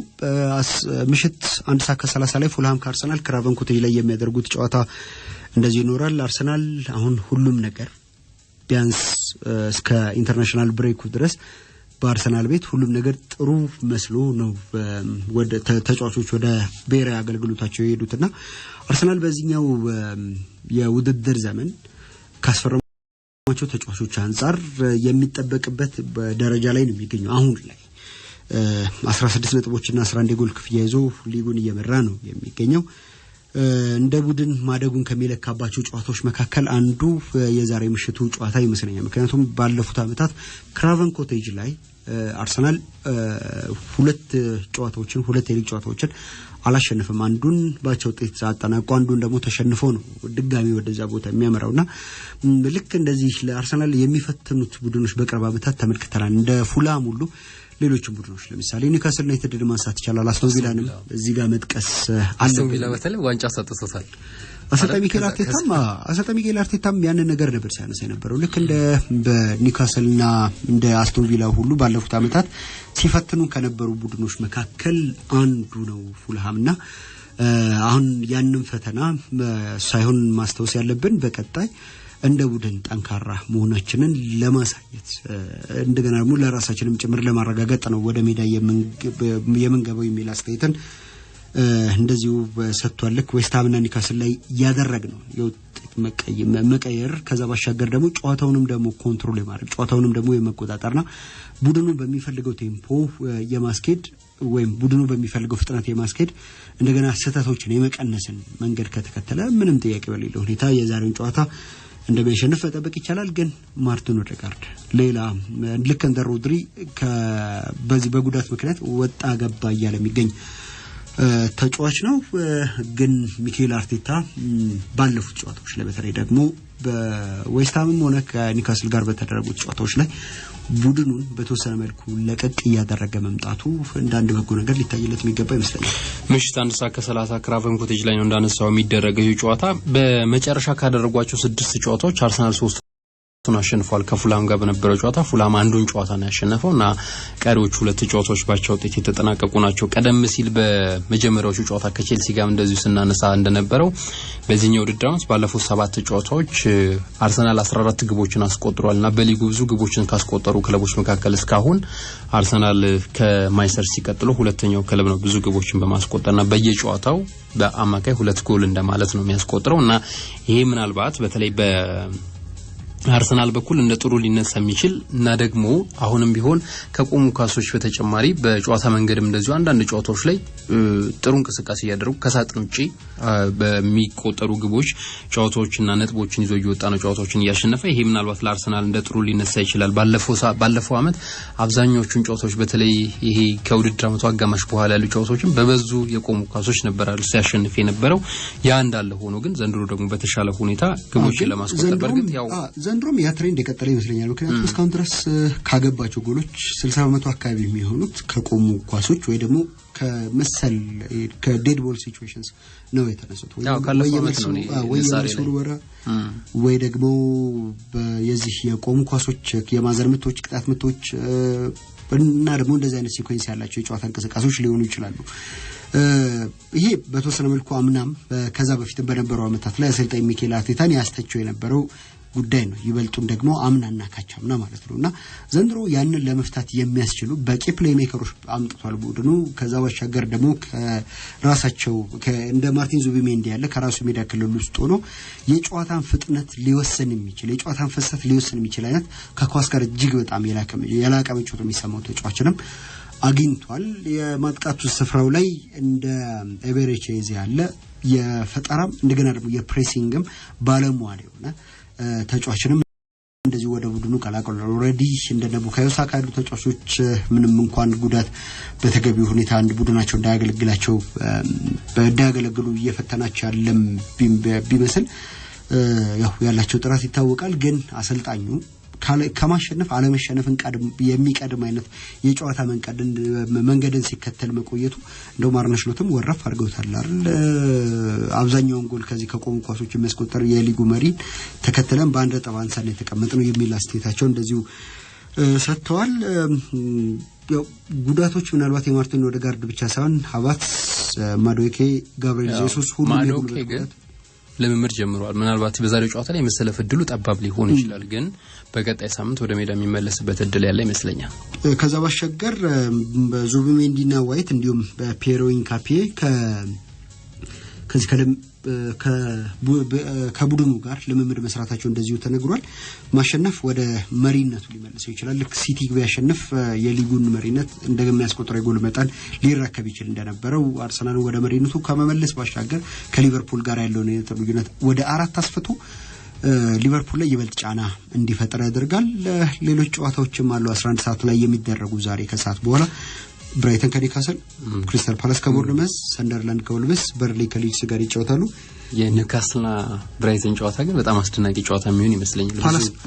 ምሽት 1:30 ላይ ፉልሃም ከአርሰናል ክራቨን ኮቴጅ ላይ የሚያደርጉት ጨዋታ እንደዚህ ይኖራል አርሰናል አሁን ሁሉም ነገር ቢያንስ እስከ ኢንተርናሽናል ብሬኩ ድረስ በአርሰናል ቤት ሁሉም ነገር ጥሩ መስሎ ነው ወደ ተጫዋቾች ወደ ብሔራዊ አገልግሎታቸው የሄዱትና አርሰናል በዚህኛው የውድድር ዘመን ካስፈረማቸው ተጫዋቾች አንፃር የሚጠበቅበት ደረጃ ላይ ነው የሚገኘው አሁን ላይ 16 ነጥቦችና 11 ጎል ክፍያ ይዞ ሊጉን እየመራ ነው የሚገኘው እንደ ቡድን ማደጉን ከሚለካባቸው ጨዋታዎች መካከል አንዱ የዛሬ ምሽቱ ጨዋታ ይመስለኛል ምክንያቱም ባለፉት አመታት ክራቨን ኮቴጅ ላይ አርሰናል ሁለት የሊግ ጨዋታዎችን አላሸነፈም አንዱን ባቸው ውጤት አጠናቆ አንዱን ደግሞ ተሸንፎ ነው ድጋሚ ወደዛ ቦታ የሚያመራውና ልክ እንደዚህ ለአርሰናል የሚፈትኑት ቡድኖች በቅርብ አመታት ተመልክተናል እንደ ፉላም ሁሉ ሌሎች ቡድኖች ለምሳሌ ኒውካስል ዩናይትድ ማንሳት ይችላል አስቶን ቪላንም እዚህ ጋር መጥቀስ አስቶን ቪላ በተለይ ዋንጫ ሰጥቶታል አሰልጣኝ ሚኬል አርቴታም ያን ነገር ነበር ሲያነሳ የነበረው ልክ እንደ በኒውካስልና እንደ አስቶን ቪላ ሁሉ ባለፉት አመታት ሲፈትኑ ከነበሩ ቡድኖች መካከል አንዱ ነው ፉልሃምና አሁን ያንን ፈተና ሳይሆን ማስተዋወስ ያለብን በቀጣይ እንደ ቡድን ጠንካራ መሆናችንን ለማሳየት እንደገና ደግሞ ለራሳችንም ጭምር ለማረጋገጥ ነው ወደ ሜዳ የምንገባው የሚል አስተያየትን እንደዚሁ ሰጥቷል ልክ ዌስትሃምና ኒውካስል ላይ ያደረግነው የውጤት መቀየር ከዛ ባሻገር ደግሞ ጨዋታውንም ደግሞ ኮንትሮል የማድረግ ጨዋታውንም ደግሞ የመቆጣጠርና ቡድኑ በሚፈልገው ቴምፖ የማስኬድ ወይም ቡድኑ በሚፈልገው ፍጥነት የማስኬድ እንደገና ስህተቶችን የመቀነስን መንገድ ከተከተለ ምንም ጥያቄ በሌለው ሁኔታ የዛሬውን ጨዋታ እንደሚያሸንፍ መጠበቅ ይቻላል ግን ማርቲን ኦዴጋርድ ሌላ ልክ እንደ ሮድሪ በዚህ በጉዳት ምክንያት ወጣ ገባ እያለ የሚገኝ ተጫዋች ነው ግን ሚኬል አርቴታ ባለፉት ጨዋታዎች ላይ በተለይ ደግሞ በዌስትሃምም ሆነ ከኒውካስል ጋር በተደረጉት ጨዋታዎች ላይ ቡድኑን በተወሰነ መልኩ ለቀቅ ያደረገ መምጣቱ እንዳንድ በጎ ነገር ሊታይለት የሚገባ ይመስላል። ምሽት 1:30 ክራቨን ኮቴጅ ላይ ነው እንዳነሳው የሚደረገው ጨዋታ። በመጨረሻ ካደረጓቸው 6 ጨዋታዎች አርሰናል 3 አሸንፏል። ከፉላም ጋር በነበረው ጨዋታ ፉላም አንዱን ጨዋታ ነው ያሸነፈውና ቀሪዎቹ 2 ጨዋታዎች ባቻ ውጤት የተጠናቀቁ ናቸው። ቀደም ሲል በመጀመሪያዎቹ ጨዋታ ከቼልሲ ጋር እንደዚሁ ስናነሳ እንደነበረው በዚህኛው ውድድር ዓመት ባለፉት 7 ጨዋታዎች አርሰናል 14 ግቦችን አስቆጥሯልና በሊጉ ብዙ ግቦችን ካስቆጠሩ ክለቦች መካከል እስካሁን አርሰናል ከማንቸስተር ሲቲ ቀጥሎ ሁለተኛው ክለብ ነው ብዙ ግቦችን በማስቆጠርና በየጨዋታው በአማካይ 2 ጎል እንደማለት ነው የሚያስቆጥረውና ይሄ ምናልባት በተለይ አርሰናል በኩል እንደ ጥሩ ሊነሳ የሚችል እና ደግሞ አሁንም ቢሆን ከቆሙ ኳሶች በተጨማሪ በጨዋታ መንገድም እንደዚሁ አንዳንድ ጨዋታዎች ላይ ጥሩ እንቅስቃሴ ያደረጉ ከሳጥን ውጪ በሚቆጠሩ ግቦች ጨዋታዎችና ነጥቦችን ይዞ እየወጣ ነው ጨዋታዎችን እያሸነፈ ይሄ ምናልባት ለአርሰናል እንደ ጥሩ ሊነሳ ይችላል። ባለፈው አመት አብዛኞቹን ጨዋታዎች በተለይ ይሄ ከውድድር ዓመቱ አጋማሽ በኋላ ያሉ ጨዋታዎችን በበዙ የቆሙ ኳሶች ነበር አርሰናል ሲያሸንፍ የነበረው። ያ እንዳለ ሆኖ ግን ዘንድሮ ደግሞ በተሻለ ሁኔታ ግቦችን ለማስቆጠር በርግጥ ያው ዘንድሮም ያ ትሬንድ የቀጠለ ይመስለኛል። ምክንያቱም እስካሁን ድረስ ካገባቸው ጎሎች 60% አካባቢ የሚሆኑት ከቆሙ ኳሶች ወይ ደግሞ ከመሰል ከዴድ ቦል ሲቹዌሽንስ ነው የተነሱት። ወይ ደግሞ የዚህ የቆሙ ኳሶች የማዘር ምቶች፣ ቅጣት ምቶች እና ደግሞ እንደዚህ አይነት ሲኩዌንስ ያላቸው የጨዋታ እንቅስቃሴዎች ሊሆኑ ይችላሉ። ይሄ በተወሰነ መልኩ አምናም ከዛ በፊት በነበረው አመታት ላይ አሰልጣኝ ሚኬል አርቴታን ያስተቸው የነበረው ጉዳይ ነው። ይበልጡን ደግሞ አምናና ካቻምና ማለት ነውና ዘንድሮ ያንን ለመፍታት የሚያስችሉ በቂ ፕሌይ ሜከሮች አምጥቷል ቡድኑ። ከዛ ባሻገር ደግሞ ከራሳቸው እንደ ማርቲን ዙቢሜንዲ ያለ ከራሱ ሜዳ ክልል ውስጥ ሆኖ የጨዋታን ፍጥነት ሊወሰን የሚችል የጨዋታን ፍሰት ሊወሰን የሚችል አይነት ከኳስ ጋር እጅግ በጣም የላቀ ምቾት የሚሰማው ተጫዋችንም አግኝቷል። የማጥቃቱ ስፍራው ላይ እንደ ኤቨሬቺ ያለ የፈጠራም እንደገና ደግሞ የፕሬሲንግም ባለሟል የሆነ ተጫዋችንም እንደዚህ ወደ ቡድኑ ቀላቀሉ። ኦሬዲ እንደ ቡካዮ ሳካ ያሉ ተጫዋቾች ምንም እንኳን ጉዳት በተገቢው ሁኔታ አንድ ቡድናቸው እንዳያገለግሉ እየፈተናቸው ያለም ቢመስል ያው ያላቸው ጥራት ይታወቃል። ግን አሰልጣኙ ከማሸነፍ አለመሸነፍን የሚቀድም አይነት የጨዋታ መንገድን ሲከተል መቆየቱ እንደው ማርነሽሎትም ወረፍ አድርገውታል አይደል? አብዛኛውን ጎል ከዚህ ከቆሙ ኳሶች የሚያስቆጠር የሊጉ መሪ ተከተለን በአንድ ነጥብ አንሳን የተቀመጥነው የሚል አስተያየታቸው እንደዚሁ ሰጥተዋል። ያው ጉዳቶች ምናልባት የማርቲን ኦዴጋርድ ብቻ ሳይሆን ሃቨርትዝ፣ ማዱዌኬ፣ ጋብሪኤል ጄሱስ ሁሉም የጉዳት ለምምድ ጀምሯል። ምናልባት በዛሬው ጨዋታ ላይ መሰለፍ እድሉ ጠባብ ሊሆን ይችላል፣ ግን በቀጣይ ሳምንት ወደ ሜዳ የሚመለስበት እድል ያለ ይመስለኛል። ከዛ ባሻገር ዙቢሜንዲና ዋይት እንዲሁም ፒየሮ ኢንካፒዬ ከዚህ ከቡድኑ ጋር ለምምድ መስራታቸው እንደዚሁ ተነግሯል። ማሸነፍ ወደ መሪነቱ ሊመልሰው ይችላል። ልክ ሲቲ ቢያሸንፍ የሊጉን መሪነት እንደሚያስቆጥረው የጎል መጠን ሊረከብ ይችል እንደነበረው አርሰናል ወደ መሪነቱ ከመመለስ ባሻገር ከሊቨርፑል ጋር ያለውን ልዩነት ወደ 4 አስፍቶ ሊቨርፑል ላይ ይበልጥ ጫና እንዲፈጠር ያደርጋል። ሌሎች ጨዋታዎችም አሉ 11 ሰዓት ላይ የሚደረጉ ዛሬ ከሰዓት በኋላ ብራይተን ከኒውካስል፣ ክሪስታል ፓላስ ከቦርንመዝ፣ ሰንደርላንድ ከወልቭስ፣ በርንሊ ከሊድስ ጋር ይጫወታሉ። የኒውካስልና ብራይተን ጨዋታ ግን በጣም አስደናቂ ጨዋታ የሚሆን ይመስለኛል።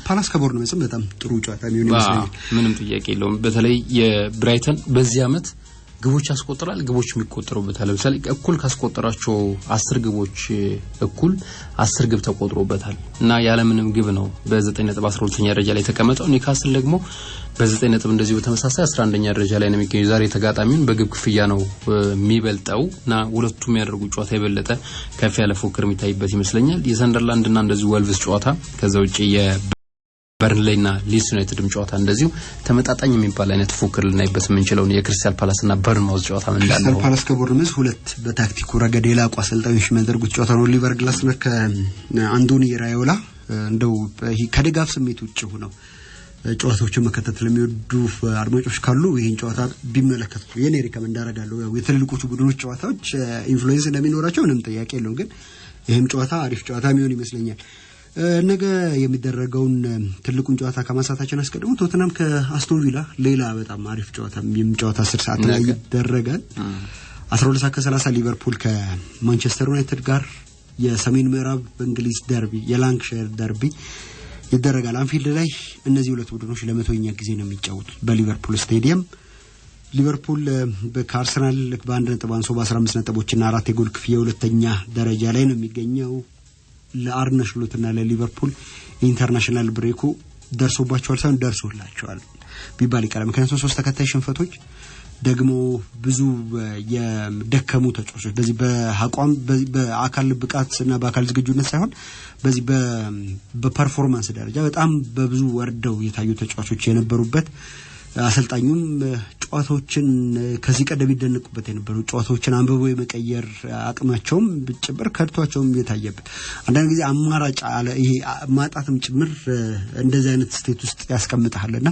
ፓላስ ከቦርንመዝም በጣም ጥሩ ጨዋታ የሚሆን ይመስለኛል። ምንም ጥያቄ የለውም። በተለይ የብራይተን በዚህ አመት ግቦች ያስቆጥራል። ግቦች የሚቆጠሩበታል። ለምሳሌ እኩል ካስቆጠራቸው 10 ግቦች እኩል 10 ግብ ተቆጥሮበታል እና ያለምንም ግብ ነው በ9.12ኛ ደረጃ ላይ ተቀመጠው። ኒውካስል ደግሞ በ9 እንደዚሁ በተመሳሳይ 11ኛ ደረጃ ላይ ነው የሚገኘው። ዛሬ ተጋጣሚውን በግብ ክፍያ ነው የሚበልጠው እና ሁለቱም ያደርጉ ጨዋታ የበለጠ ከፍ ያለ ፉክክር የሚታይበት ይመስለኛል። የሰንደርላንድና እንደዚሁ ወልቭስ ጨዋታ ከዛ ውጪ በርንሌይና ሊድስ ዩናይትድም ጨዋታ እንደዚሁ ተመጣጣኝ የሚባል አይነት ፉክክር ልናይበት የምንችለው የክሪስታል ፓላስና በርንማውዝ ጨዋታ እንዳለው ክሪስታል ፓላስ ከቦርንማውዝ ሁለት በታክቲኩ ረገድ የላቁ አሰልጣኞች የሚያደርጉት ጨዋታ ነው። ኦሊቨር ግላስነር ከአንቶኒ ራዮላ እንደው ከድጋፍ ስሜት ውጭ ሆነው ጨዋታዎችን መከታተል የሚወዱ አድማጮች ካሉ ይሄን ጨዋታ ቢመለከቱ የኔ ሪከመንድ አደርጋለሁ። ያው የተለልቆቹ ቡድኖች ጨዋታዎች ኢንፍሉዌንስ እንደሚኖራቸው ምንም ጥያቄ የለውም፣ ግን ይሄም ጨዋታ አሪፍ ጨዋታ የሚሆን ይመስለኛል። ነገ የሚደረገውን ትልቁን ጨዋታ ከማንሳታችን አስቀድሞ ቶተንሃም ከአስቶን ቪላ ሌላ በጣም አሪፍ ጨዋታ ጨዋታ 10 ሰዓት ላይ ይደረጋል። 12:30 ሊቨርፑል ከማንቸስተር ዩናይትድ ጋር የሰሜን ምዕራብ እንግሊዝ ደርቢ የላንክሻየር ደርቢ ይደረጋል አንፊልድ ላይ። እነዚህ ሁለት ቡድኖች ለመቶኛ ጊዜ ነው የሚጫወቱት በሊቨርፑል ስቴዲየም። ሊቨርፑል ከአርሰናል በአንድ ነጥብ አንሶ በ15 ነጥቦችና 4 የጎል ክፍያ ሁለተኛ ደረጃ ላይ ነው የሚገኘው። ለአርነ ስሎትና ለሊቨርፑል ኢንተርናሽናል ብሬኩ ደርሶባቸዋል ሳይሆን ደርሶላቸዋል ቢባል ይቀር። ምክንያቱም 3 ተከታይ ሽንፈቶች ደግሞ ብዙ የደከሙ ተጫዋቾች በዚህ በአቋም በአካል ብቃትና በአካል ዝግጁነት ሳይሆን በዚህ በፐርፎርማንስ ደረጃ በጣም በብዙ ወርደው የታዩ ተጫዋቾች የነበሩበት አሰልጣኙም ጨዋታዎችን ከዚህ ቀደም ይደነቁበት የነበሩ ጨዋታዎችን አንብቦ የመቀየር አቅማቸውም ጭምር ከድቷቸውም የታየበት አንዳንድ ጊዜ አማራጭ አለ ይሄ ማጣትም ጭምር እንደዚህ አይነት ስቴት ውስጥ ያስቀምጣልና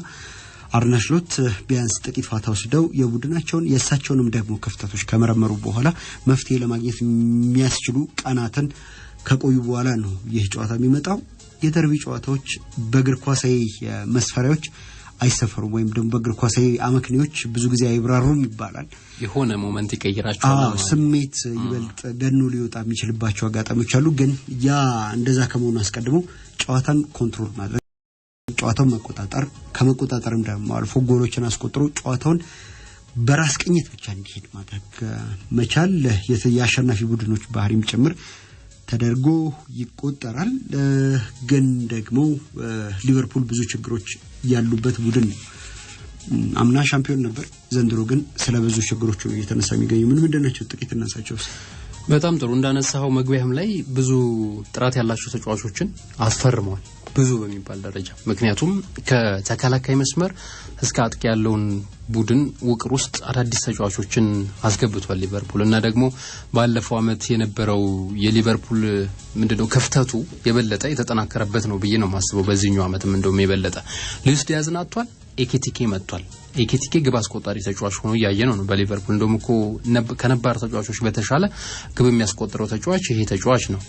አርነ ስሎት ቢያንስ ጥቂት ፋታ ወስደው የቡድናቸውን የእሳቸውንም ደግሞ ክፍተቶች ከመረመሩ በኋላ መፍትሄ ለማግኘት የሚያስችሉ ቀናትን ከቆዩ በኋላ ነው ይህ ጨዋታ የሚመጣው። የደርቢ ጨዋታዎች በእግር ኳሳዊ መስፈሪያዎች አይሰፈሩም ወይም ደግሞ በእግር ኳሳዊ አመክንዮች ብዙ ጊዜ አይብራሩም ይባላል። የሆነ ሞመንት ይቀይራቸዋል። ስሜት ይበልጥ ገኖ ሊወጣ የሚችልባቸው አጋጣሚዎች አሉ። ግን ያ እንደዛ ከመሆኑ አስቀድሞ ጨዋታን ኮንትሮል ማድረግ ጨዋታውን መቆጣጠር ከመቆጣጠርም ደግሞ አልፎ ጎሎችን አስቆጥሮ ጨዋታውን በራስ ቅኝት ብቻ እንዲሄድ ማድረግ መቻል የአሸናፊ ቡድኖች ባህሪም ጭምር ተደርጎ ይቆጠራል። ግን ደግሞ ሊቨርፑል ብዙ ችግሮች ያሉበት ቡድን ነው። አምና ሻምፒዮን ነበር። ዘንድሮ ግን ስለ ብዙ ችግሮች እየተነሳ የሚገኙ ምን ናቸው? ጥቂት እናንሳቸው። በጣም ጥሩ እንዳነሳው መግቢያም ላይ ብዙ ጥራት ያላቸው ተጫዋቾችን አስፈርመዋል ብዙ በሚባል ደረጃ። ምክንያቱም ከተከላካይ መስመር እስከ አጥቂ ያለውን ቡድን ውቅር ውስጥ አዳዲስ ተጫዋቾችን አስገብቷል ሊቨርፑል እና ደግሞ ባለፈው አመት የነበረው የሊቨርፑል ምንድነው ክፍተቱ የበለጠ የተጠናከረበት ነው ብዬ ነው ማስበው። በዚህኛው አመትም እንደውም የበለጠ ሉዊስ ዲያዝን አጥቷል። ኤኬቲኬ መጥቷል። ኤኬቲኬ ግብ አስቆጣሪ ተጫዋች ሆኖ ያየነው ነው በሊቨርፑል። እንደውም እኮ ከነባር ተጫዋቾች በተሻለ ግብ የሚያስቆጥረው ተጫዋች ይሄ ተጫዋች ነው።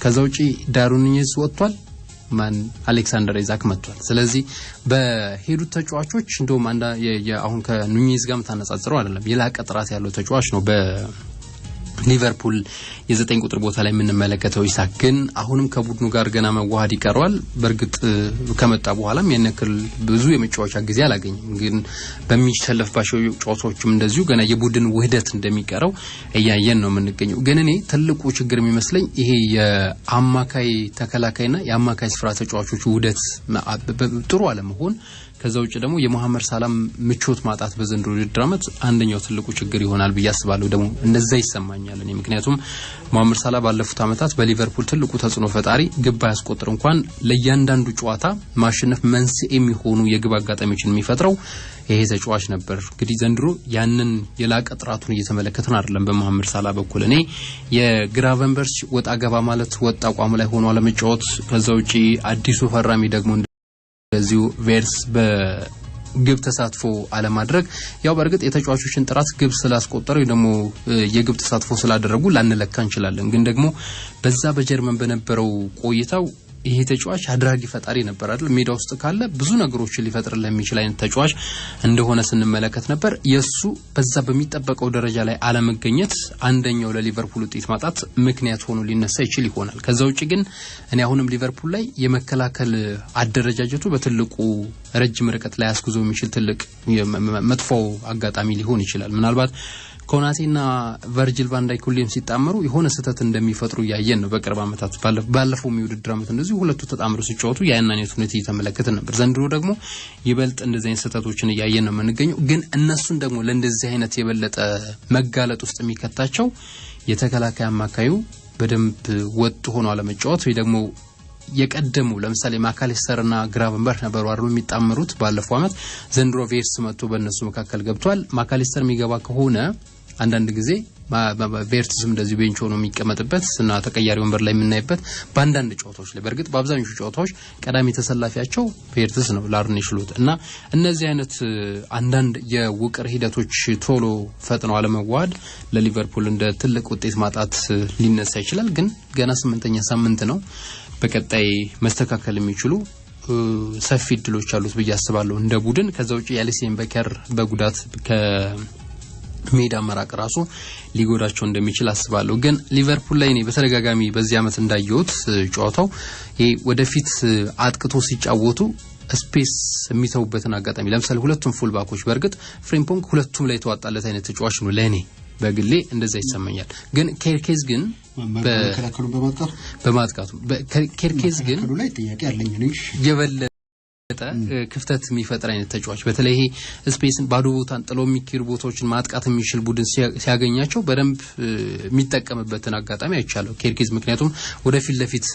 ከዛው ውጪ ዳርዊን ኑኔዝ ወጥቷል። ማን አሌክሳንደር ኢዛክ መጥቷል። ስለዚህ በሄዱት ተጫዋቾች እንደውም አሁን ከኑኔዝ ጋር ታነጻጽረው አይደለም የላቀ ጥራት ያለው ተጫዋች ነው በሊቨርፑል የ9 ቁጥር ቦታ ላይ የምንመለከተው። ኢሳክ ግን አሁንም ከቡድኑ ጋር ገና መዋሃድ ይቀርዋል። በርግጥ ከመጣ በኋላም የነክል ብዙ የመጫወቻ ጊዜ አላገኘም። ግን በሚሸለፍባቸው ጨዋታዎችም እንደዚሁ ገና የቡድን ውህደት እንደሚቀረው እያየን ነው የምንገኘው። ግን እኔ ትልቁ ችግር የሚመስለኝ ይሄ የአማካይ ተከላካይና የአማካይ ስፍራ ተጫዋቾች ውህደት ጥሩ አለመሆን ከዛው ውጭ ደግሞ የመሐመድ ሳላም ምቾት ማጣት በዘንድሮ ውድድር አመት አንደኛው ትልቁ ችግር ይሆናል ብዬ አስባለሁ። ደግሞ እንደዛ ይሰማኛል እኔ ምክንያቱም መሐመድ ሳላ ባለፉት አመታት በሊቨርፑል ትልቁ ተጽዕኖ ፈጣሪ ግብ ያስቆጥር እንኳን ለእያንዳንዱ ጨዋታ ማሸነፍ መንስኤ የሚሆኑ የግብ አጋጣሚዎችን የሚፈጥረው ይሄ ተጫዋች ነበር። እንግዲህ ዘንድሮ ያንን የላቀ ጥራቱን እየተመለከተን አይደለም በመሐመድ ሳላ በኩል። እኔ የግራቨንበርች ወጣ ገባ ማለት ወጣ አቋም ላይ ሆኖ አለመጫወት ከዛው ውጪ አዲሱ ፈራሚ ደግሞ በዚሁ ቬርስ በግብ ተሳትፎ አለማድረግ ያው በርግጥ የተጫዋቾችን ጥራት ግብ ስላስቆጠሩ ደግሞ የግብ ተሳትፎ ስላደረጉ ላንለካ እንችላለን። ግን ደግሞ በዛ በጀርመን በነበረው ቆይታው ይሄ ተጫዋች አድራጊ ፈጣሪ ነበር አይደል? ሜዳ ውስጥ ካለ ብዙ ነገሮችን ሊፈጥር ለሚችል አይነት ተጫዋች እንደሆነ ስንመለከት ነበር። የሱ በዛ በሚጠበቀው ደረጃ ላይ አለመገኘት አንደኛው ለሊቨርፑል ውጤት ማጣት ምክንያት ሆኖ ሊነሳ ይችል ይሆናል። ከዛው ውጪ ግን እኔ አሁንም ሊቨርፑል ላይ የመከላከል አደረጃጀቱ በትልቁ ረጅም ርቀት ላይ ያስጉዞ የሚችል ትልቅ መጥፎ አጋጣሚ ሊሆን ይችላል። ምናልባት ኮናቴና ቨርጂል ቫን ዳይክ ሁሌም ሲጣመሩ የሆነ ስህተት እንደሚፈጥሩ ያየን ነው በቅርብ አመታት። ባለፈው የውድድር አመት እንደዚህ ሁለቱ ተጣምረው ሲጫወቱ ያንናኔት ሁኔታ እየተመለከትን ነበር። ዘንድሮ ደግሞ ይበልጥ እንደዚህ አይነት ስህተቶችን ያየን ነው የምንገኘው። ግን እነሱን ደግሞ ለእንደዚህ አይነት የበለጠ መጋለጥ ውስጥ የሚከታቸው የተከላካይ አማካዩ በደንብ ወጥ ሆኖ አለመጫወት ወይ ደግሞ የቀደሙ ለምሳሌ ማካሊስተርና ግራቨንበርች ነበሩ አይደል የሚጣመሩት ባለፈው አመት። ዘንድሮ ቬርስ መጥቶ በእነሱ መካከል ገብቷል። ማካሊስተር የሚገባ ከሆነ አንዳንድ ጊዜ ቬርትስም እንደዚህ ቤንች ሆኖ የሚቀመጥበት እና ተቀያሪ ወንበር ላይ የምናይበት በአንዳንድ ጨዋታዎች ላይ በርግጥ በአብዛኞቹ ጨዋታዎች ቀዳሚ ተሰላፊያቸው ቬርትስ ነው ለአርኔ ስሎት እና እነዚህ አይነት አንዳንድ የውቅር ሂደቶች ቶሎ ፈጥነው አለመዋሃድ ለሊቨርፑል እንደ ትልቅ ውጤት ማጣት ሊነሳ ይችላል። ግን ገና 8ኛ ሳምንት ነው። በቀጣይ መስተካከል የሚችሉ ሰፊ ድሎች አሉት ብዬ አስባለሁ እንደ ቡድን። ከዛው ውጪ ያሊሴን በከር በጉዳት ሜዳ መራቅ ራሱ ሊጎዳቸው እንደሚችል አስባለሁ። ግን ሊቨርፑል ላይ ነው በተደጋጋሚ በዚህ አመት እንዳየሁት ጨዋታው ይሄ ወደፊት አጥቅቶ ሲጫወቱ ስፔስ የሚተውበትን አጋጣሚ ለምሳሌ ሁለቱም ፉል ባኮች በርግጥ ፍሬምፖንግ ሁለቱም ላይ ተዋጣለት አይነት ተጫዋች ነው ለኔ በግሌ እንደዛ ይሰማኛል። ግን ኬርኬዝ ግን በማጥቃቱ ኬርኬዝ ግን ላይ ጥያቄ አለኝ ነው የበለጠ ክፍተት የሚፈጥር አይነት ተጫዋች በተለይ ይሄ ስፔስን ባዶ ቦታን ጥሎ የሚኪሩ ቦታዎችን ማጥቃት የሚችል ቡድን ሲያገኛቸው በደንብ የሚጠቀምበትን አጋጣሚ አይቻለው ኬርኬዝ ምክንያቱም ወደፊት ለፊት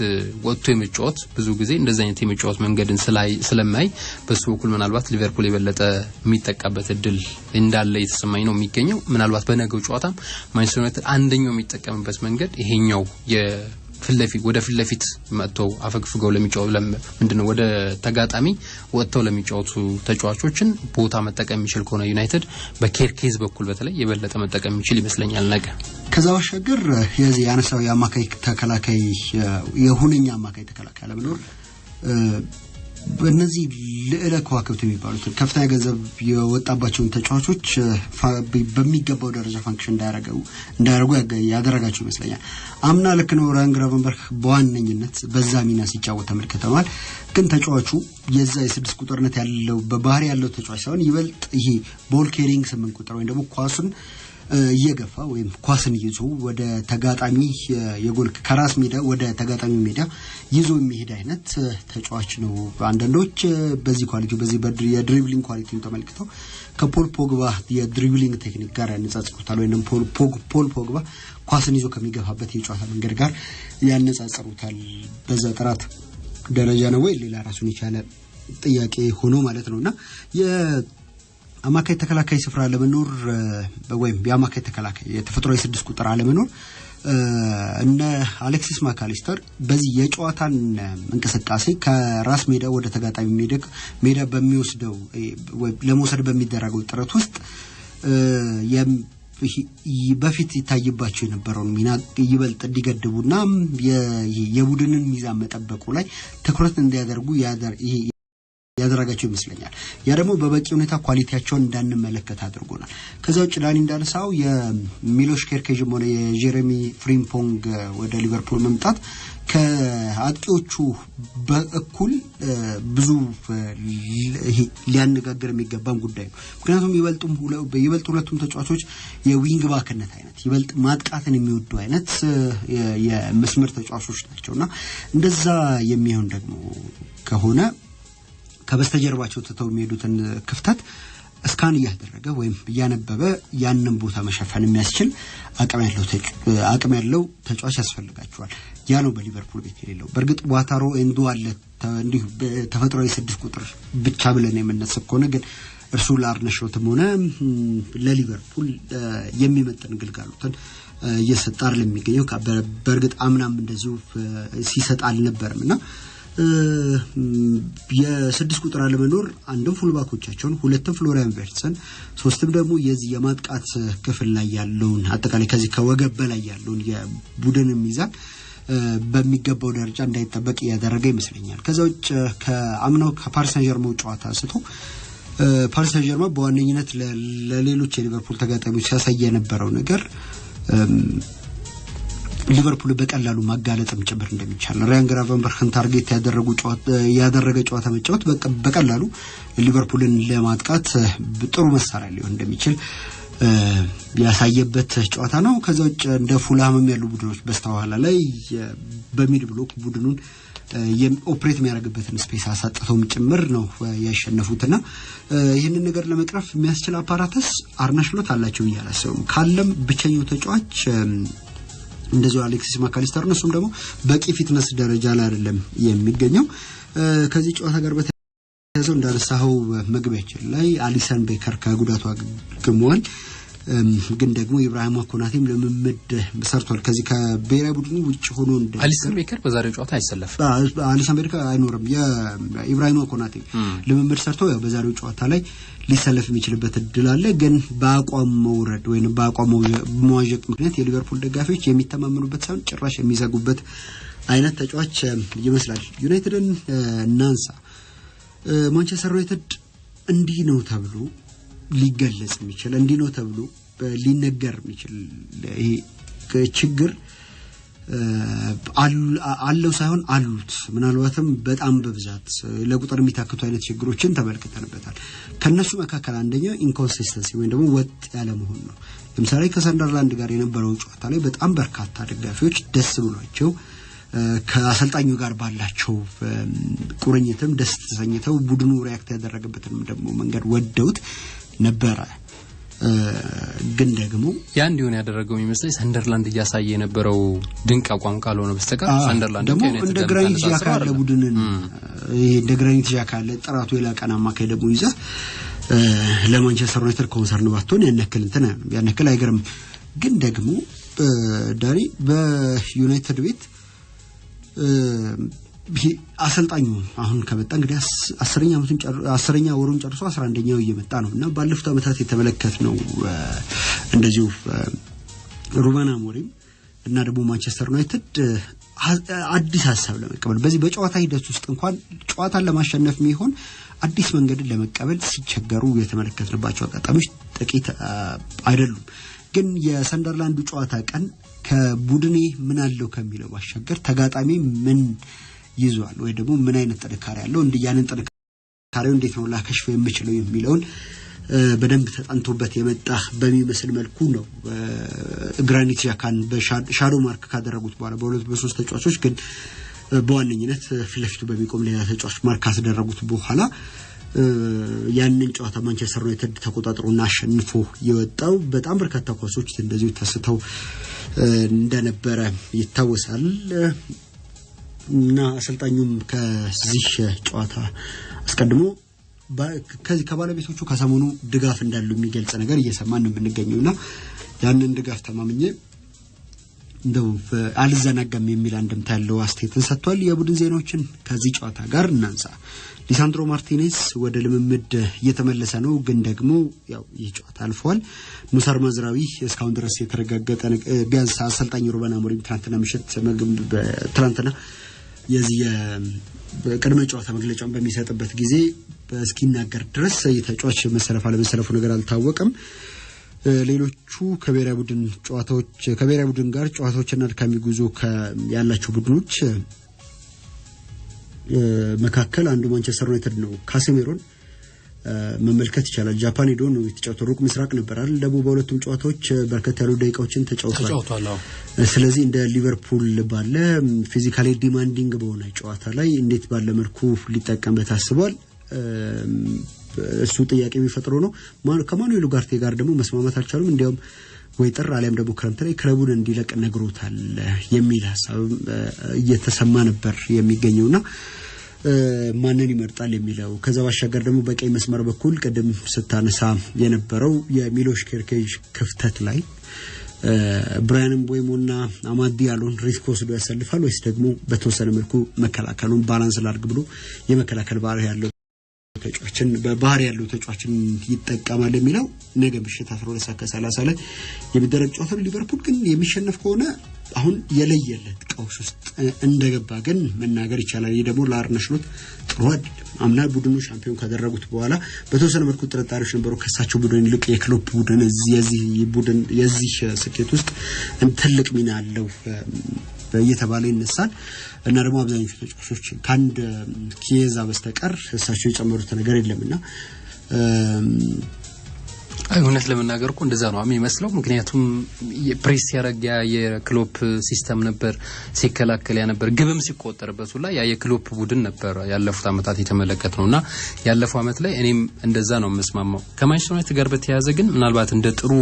ወጥቶ የመጫወት ብዙ ጊዜ እንደዛ አይነት የመጫወት መንገድን ስለማይ በሱ በኩል ምናልባት ሊቨርፑል የበለጠ የሚጠቃበት እድል እንዳለ የተሰማኝ ነው የሚገኘው። ምናልባት በነገው ጨዋታም ማንቸስተር ዩናይትድ አንደኛው የሚጠቀምበት መንገድ ይሄኛው ወደ ፊት ለፊት መጥተው አፈግፍገው ለሚጫወቱ ምንድነው ወደ ተጋጣሚ ወጥተው ለሚጫወቱ ተጫዋቾችን ቦታ መጠቀም የሚችል ከሆነ ዩናይትድ በኬርኬዝ በኩል በተለይ የበለጠ መጠቀም የሚችል ይመስለኛል ነገ። ከዛ ባሻገር የዚህ ያነሳው የአማካይ ተከላካይ የሁነኛ አማካይ ተከላካይ አለመኖር በእነዚህ ልዕለ ከዋክብት የሚባሉት ከፍተኛ ገንዘብ የወጣባቸውን ተጫዋቾች በሚገባው ደረጃ ፋንክሽን እንዳያረጉ ያደረጋቸው ይመስለኛል። አምና ልክ ነው ራያን ግራቨንበርግ በዋነኝነት በዛ ሚና ሲጫወት ተመልክተናል። ግን ተጫዋቹ የዛ የ6 ቁጥርነት ያለው በባህሪ ያለው ተጫዋች ሳይሆን ይበልጥ ይሄ ቦል ኬሪንግ 8 ቁጥር ወይ ደግሞ ኳሱን እየገፋ ወይም ኳስን ይዞ ወደ ተጋጣሚ የጎል ከራስ ሜዳ ወደ ተጋጣሚ ሜዳ ይዞ የሚሄድ አይነት ተጫዋች ነው። አንዳንዶች በዚህ ኳሊቲ በዚህ የድሪብሊንግ ኳሊቲውን ተመልክተው ከፖል ፖግባ የድሪብሊንግ ቴክኒክ ጋር ያነጻጽሩታል ወይንም ፖል ፖግባ ኳስን ይዞ ከሚገፋበት የጨዋታ መንገድ ጋር ያነጻጽሩታል። በዛ ጥራት ደረጃ ነው ወይ ሌላ ራሱን የቻለ ጥያቄ ሆኖ ማለት ነውና አማካይ ተከላካይ ስፍራ ለመኖር ወይም የአማካይ ተከላካይ የተፈጥሮ የ6 ቁጥር አለመኖር እነ አሌክሲስ ማካሊስተር በዚህ የጨዋታን እንቅስቃሴ ከራስ ሜዳ ወደ ተጋጣሚ ሜዳ በሚወስደው ለመውሰድ በሚደረገው ጥረት ውስጥ በፊት ይታይባቸው የነበረውን ሚና ይበልጥ እንዲገድቡና የቡድንን ሚዛን መጠበቁ ላይ ትኩረት እንዲያደርጉ ያደረጋቸው ይመስለኛል። ያ ደግሞ በበቂ ሁኔታ ኳሊቲያቸውን እንዳንመለከት አድርጎናል። ከዛው ጭላኒ እንዳነሳው የሚሎሽ ኬርኬዝም ሆነ የጀሬሚ ፍሪምፖንግ ወደ ሊቨርፑል መምጣት ከአጥቂዎቹ በእኩል ብዙ ሊያነጋግር የሚገባም ጉዳይ ነው። ምክንያቱም ይበልጥ ሁለቱም ተጫዋቾች የዊንግ ባክነት አይነት ይበልጥ ማጥቃትን የሚወዱ አይነት የመስመር ተጫዋቾች ናቸውና እንደዛ የሚሆን ደግሞ ከሆነ ከበስተጀርባቸው ተተው የሚሄዱትን ክፍተት እስካን እያደረገ ወይም ያነበበ ያንን ቦታ መሸፈን የሚያስችል አቅም ያለው ተጫዋች ያስፈልጋቸዋል። ያ ነው በሊቨርፑል ቤት የሌለው። በርግጥ ዋታሮ ኤንዶ አለ እንዲሁ ተፈጥሯዊ 6 ቁጥር ብቻ ብለን የምንነስብ ከሆነ ግን እርሱ ለአርነ ስሎትም ሆነ ለሊቨርፑል የሚመጥን ግልጋሎትን እየሰጠ አይደለም የሚገኘው። በርግጥ አምናም እንደዚሁ ሲሰጥ አልነበረምና የ6 ቁጥር አለመኖር አንድም ፉልባኮቻቸውን ሁለትም ፍሎሪያን ቨርትሰን ሶስትም ደግሞ የዚህ የማጥቃት ክፍል ላይ ያለውን አጠቃላይ ከዚህ ከወገብ በላይ ያለውን የቡድን ሚዛን በሚገባው ደረጃ እንዳይጠበቅ ያደረገ ይመስለኛል። ከዛው ከአምናው ከፓሪስ ሳን-ዠርማን ጨዋታ አንስቶ ፓሪስ ሳን-ዠርማን በዋነኝነት ለሌሎች የሊቨርፑል ተጋጣሚዎች ሲያሳየ የነበረው ነገር ሊቨርፑል በቀላሉ ማጋለጥም ጭምር እንደሚቻል ራያን ግራቨንበርግን ታርጌት ያደረገ ጨዋታ መጫወት በቀላሉ ሊቨርፑልን ለማጥቃት ጥሩ መሳሪያ ሊሆን እንደሚችል ያሳየበት ጨዋታ ነው። ከዛው እንደ ፉልሃምም ያሉ ቡድኖች በስተኋላ ላይ በሚድ ብሎክ ቡድኑን ኦፕሬት የሚያደርግበትን ስፔስ አሳጥተውም ጭምር ነው ያሸነፉትና ይህንን ነገር ለመቅረፍ የሚያስችል አፓራተስ አርነ ስሎት አላቸው ይያላሰው ካለም ብቸኛው ተጫዋች እንደዚሁ አሌክሲስ ማካሊስተር ነው። እሱም ደግሞ በቂ ፊትነስ ደረጃ ላይ አይደለም የሚገኘው። ከዚህ ጨዋታ ጋር በተያያዘው እንዳነሳው መግቢያችን ላይ አሊሰን ቤከር ከጉዳቱ አገግሟል። ግን ደግሞ ኢብራሂም ኮናቴም ለምምድ ሰርቷል። ከዚህ ከብሔራዊ ቡድኑ ውጭ ሆኖ አሊሰን ቤከር በዛሬው ጨዋታ አይሰለፍም። አሊሰን ቤከር አይኖርም። የኢብራሂም ኮናቴ ለምምድ ሰርቶ ያው በዛሬው ጨዋታ ላይ ሊሰለፍ የሚችልበት እድል አለ። ግን በአቋም መውረድ ወይንም በአቋም መዋዠቅ ምክንያት የሊቨርፑል ደጋፊዎች የሚተማመኑበት ሳይሆን ጭራሽ የሚዘጉበት አይነት ተጫዋች ይመስላል። ዩናይትድን እናንሳ። ማንቸስተር ዩናይትድ እንዲህ ነው ተብሎ ሊገለጽ የሚችል እንዲህ ነው ተብሎ ሊነገር የሚችል ይሄ ችግር አለው ሳይሆን አሉት ምናልባትም በጣም በብዛት ለቁጥር የሚታክቱ አይነት ችግሮችን ተመልክተንበታል ከነሱ መካከል አንደኛው ኢንኮንሲስተንሲ ወይ ደግሞ ወጥ ያለ መሆን ነው ለምሳሌ ከሰንደርላንድ ጋር የነበረው ጨዋታ ላይ በጣም በርካታ ደጋፊዎች ደስ ብሏቸው ከአሰልጣኙ ጋር ባላቸው ቁርኝትም ደስ ተሰኝተው ቡድኑ ሪያክት ያደረገበትን ደግሞ መንገድ ወደውት ነበር ግን ደግሞ ያ እንዲሆን ያደረገው የሚመስለኝ ሰንደርላንድ እያሳየ የነበረው ድንቅ አቋም ካልሆነ በስተቀር ሰንደርላንድ ደግሞ እንደ ግራኒት ዣካ ያለ ቡድንን እንደ ግራኒት ዣካ ያለ ጥራቱ የላቀና አማካይ ደግሞ ይዛ ለማንቸስተር ዩናይትድ ኮንሰርን ባትሆን ያነከል አይገርም ግን ደግሞ ዳሪ በዩናይትድ ቤት አሰልጣኙ አሁን ከመጣ እንግዲህ 10ኛ ወሩን ጨርሶ 11ኛው እየመጣ ነውና ባለፉት አመታት የተመለከትነው እንደዚሁ ሩበን አሞሪም እና ደግሞ ማንቸስተር ዩናይትድ አዲስ ሐሳብ ለመቀበል በዚህ በጨዋታ ሂደት ውስጥ እንኳን ጨዋታን ለማሸነፍ የሚሆን አዲስ መንገድን ለመቀበል ሲቸገሩ የተመለከትንባቸው አጋጣሚዎች ጥቂት አይደሉም ግን የሰንደርላንዱ ጨዋታ ቀን ከቡድኔ ምን አለው ከሚለው ባሻገር ተጋጣሚ ምን ይዟል ወይ ደግሞ ምን አይነት ጥንካሬ ያለው ያንን ጥንካሬው እንዴት ነው ላከሽፍ የሚችለው የሚለውን በደንብ ተጣንቶበት የመጣ በሚመስል መልኩ ነው ግራኒት ዣካን በሻዶ ማርክ ካደረጉት በኋላ በሁለት በሶስት ተጫዋቾች ግን በዋነኝነት ፍለፍቱ በሚቆም ሌላ ተጫዋች ማርክ አስደረጉት በኋላ ያንን ጨዋታ ማንቸስተር ዩናይትድ ተቆጣጥሮና አሸንፎ የወጣው በጣም በርካታ ኳሶች እንደዚሁ ተስተው እንደነበረ ይታወሳል እና አሰልጣኙም ከዚህ ጨዋታ አስቀድሞ ከዚህ ከባለቤቶቹ ከሰሞኑ ድጋፍ እንዳሉ የሚገልጽ ነገር እየሰማን ነው የምንገኘውና ያንን ድጋፍ ተማምኜ እንደው አልዘናጋም የሚል አንድምታ ያለው አስተያየትን ሰጥቷል የቡድን ዜናዎችን ከዚህ ጨዋታ ጋር እናንሳ ሊሳንድሮ ማርቲኔዝ ወደ ልምምድ እየተመለሰ ነው ግን ደግሞ ያው ይህ ጨዋታ አልፏል ሙሳር ማዝራዊ እስካሁን ድረስ የተረጋገጠ ቢያንስ አሰልጣኝ ሩበን አሞሪም ትናንትና የዚህ ቅድመ ጨዋታ መግለጫውን በሚሰጥበት ጊዜ እስኪናገር ድረስ የተጫዋች መሰለፍ አለመሰለፉ ነገር አልታወቀም ሌሎቹ ከብሔራዊ ቡድን ጋር ጨዋታዎችና አድካሚ ጉዞ ያላቸው ቡድኖች መካከል አንዱ ማንቸስተር ዩናይትድ ነው ካሴሜሮን መመልከት ይቻላል ጃፓን ሄዶ ነው የተጫወተው ሩቅ ምስራቅ ነበር አይደል ደግሞ በሁለቱም ጨዋታዎች በርከት ያሉ ደቂቃዎችን ተጫውቷል ስለዚህ እንደ ሊቨርፑል ባለ ፊዚካሊ ዲማንዲንግ በሆነ ጨዋታ ላይ እንዴት ባለ መልኩ ሊጠቀምበት አስቧል እሱ ጥያቄ የሚፈጥረው ነው ከማኑኤል ኡጋርቴ ጋር ደግሞ መስማማት አልቻሉም እንዲያውም ወይ ጥር አለም ደግሞ ክረምት ላይ ክለቡን እንዲለቅ ነግሮታል የሚል ሐሳብ እየተሰማ ነበር የሚገኘውና ማንን ይመርጣል የሚለው ከዛ ባሻገር ደግሞ በቀይ መስመር በኩል ቀደም ስታነሳ የነበረው የሚሎሽ ኬርኬጅ ክፍተት ላይ ብራያን ምቦሞና አማድ ዲያሎን ሪስክ ወስዶ ያሰልፋል ወይስ ደግሞ በተወሰነ መልኩ መከላከሉን ባላንስ ላድርግ ብሎ የመከላከል ባህሪ ያለው ተጫዋችን ይጠቀማል የሚለው ነገ ምሽት 12:30 ላይ የሚደረግ ጨዋታ ሊቨርፑል ግን የሚሸነፍ ከሆነ አሁን የለየለት ቀውስ ውስጥ እንደገባ ግን መናገር ይቻላል ይሄ ደግሞ ለአርነ ስሎት ጥሩ አይደለም አምና ቡድኑ ሻምፒዮን ካደረጉት በኋላ በተወሰነ መልኩ ጥርጣሬዎች ነበሩ ከሳቸው ቡድን ይልቅ የክሎፕ ቡድን የዚህ ስኬት ውስጥ ትልቅ ሚና አለው እየተባለ ይነሳል እና ደግሞ አብዛኞቹ ተጫዋቾች ካንድ ኪየዛ በስተቀር እሳቸው የጨመሩት ነገር የለምና እውነት ለመናገር እኮ እንደዛ ነው የሚመስለው ምክንያቱም የፕሬስ ያረጋ የክሎፕ ሲስተም ነበር ሲከላከል ነበር ግብም ሲቆጠርበት ሁላ ያ የክሎፕ ቡድን ነበር ያለፉት አመታት የተመለከትነውና ያለፈው አመት ላይ እኔም እንደዛ ነው መስማማው ከማንቸስተር ዩናይትድ ጋር በተያያዘ ግን ምናልባት እንደ ጥሩ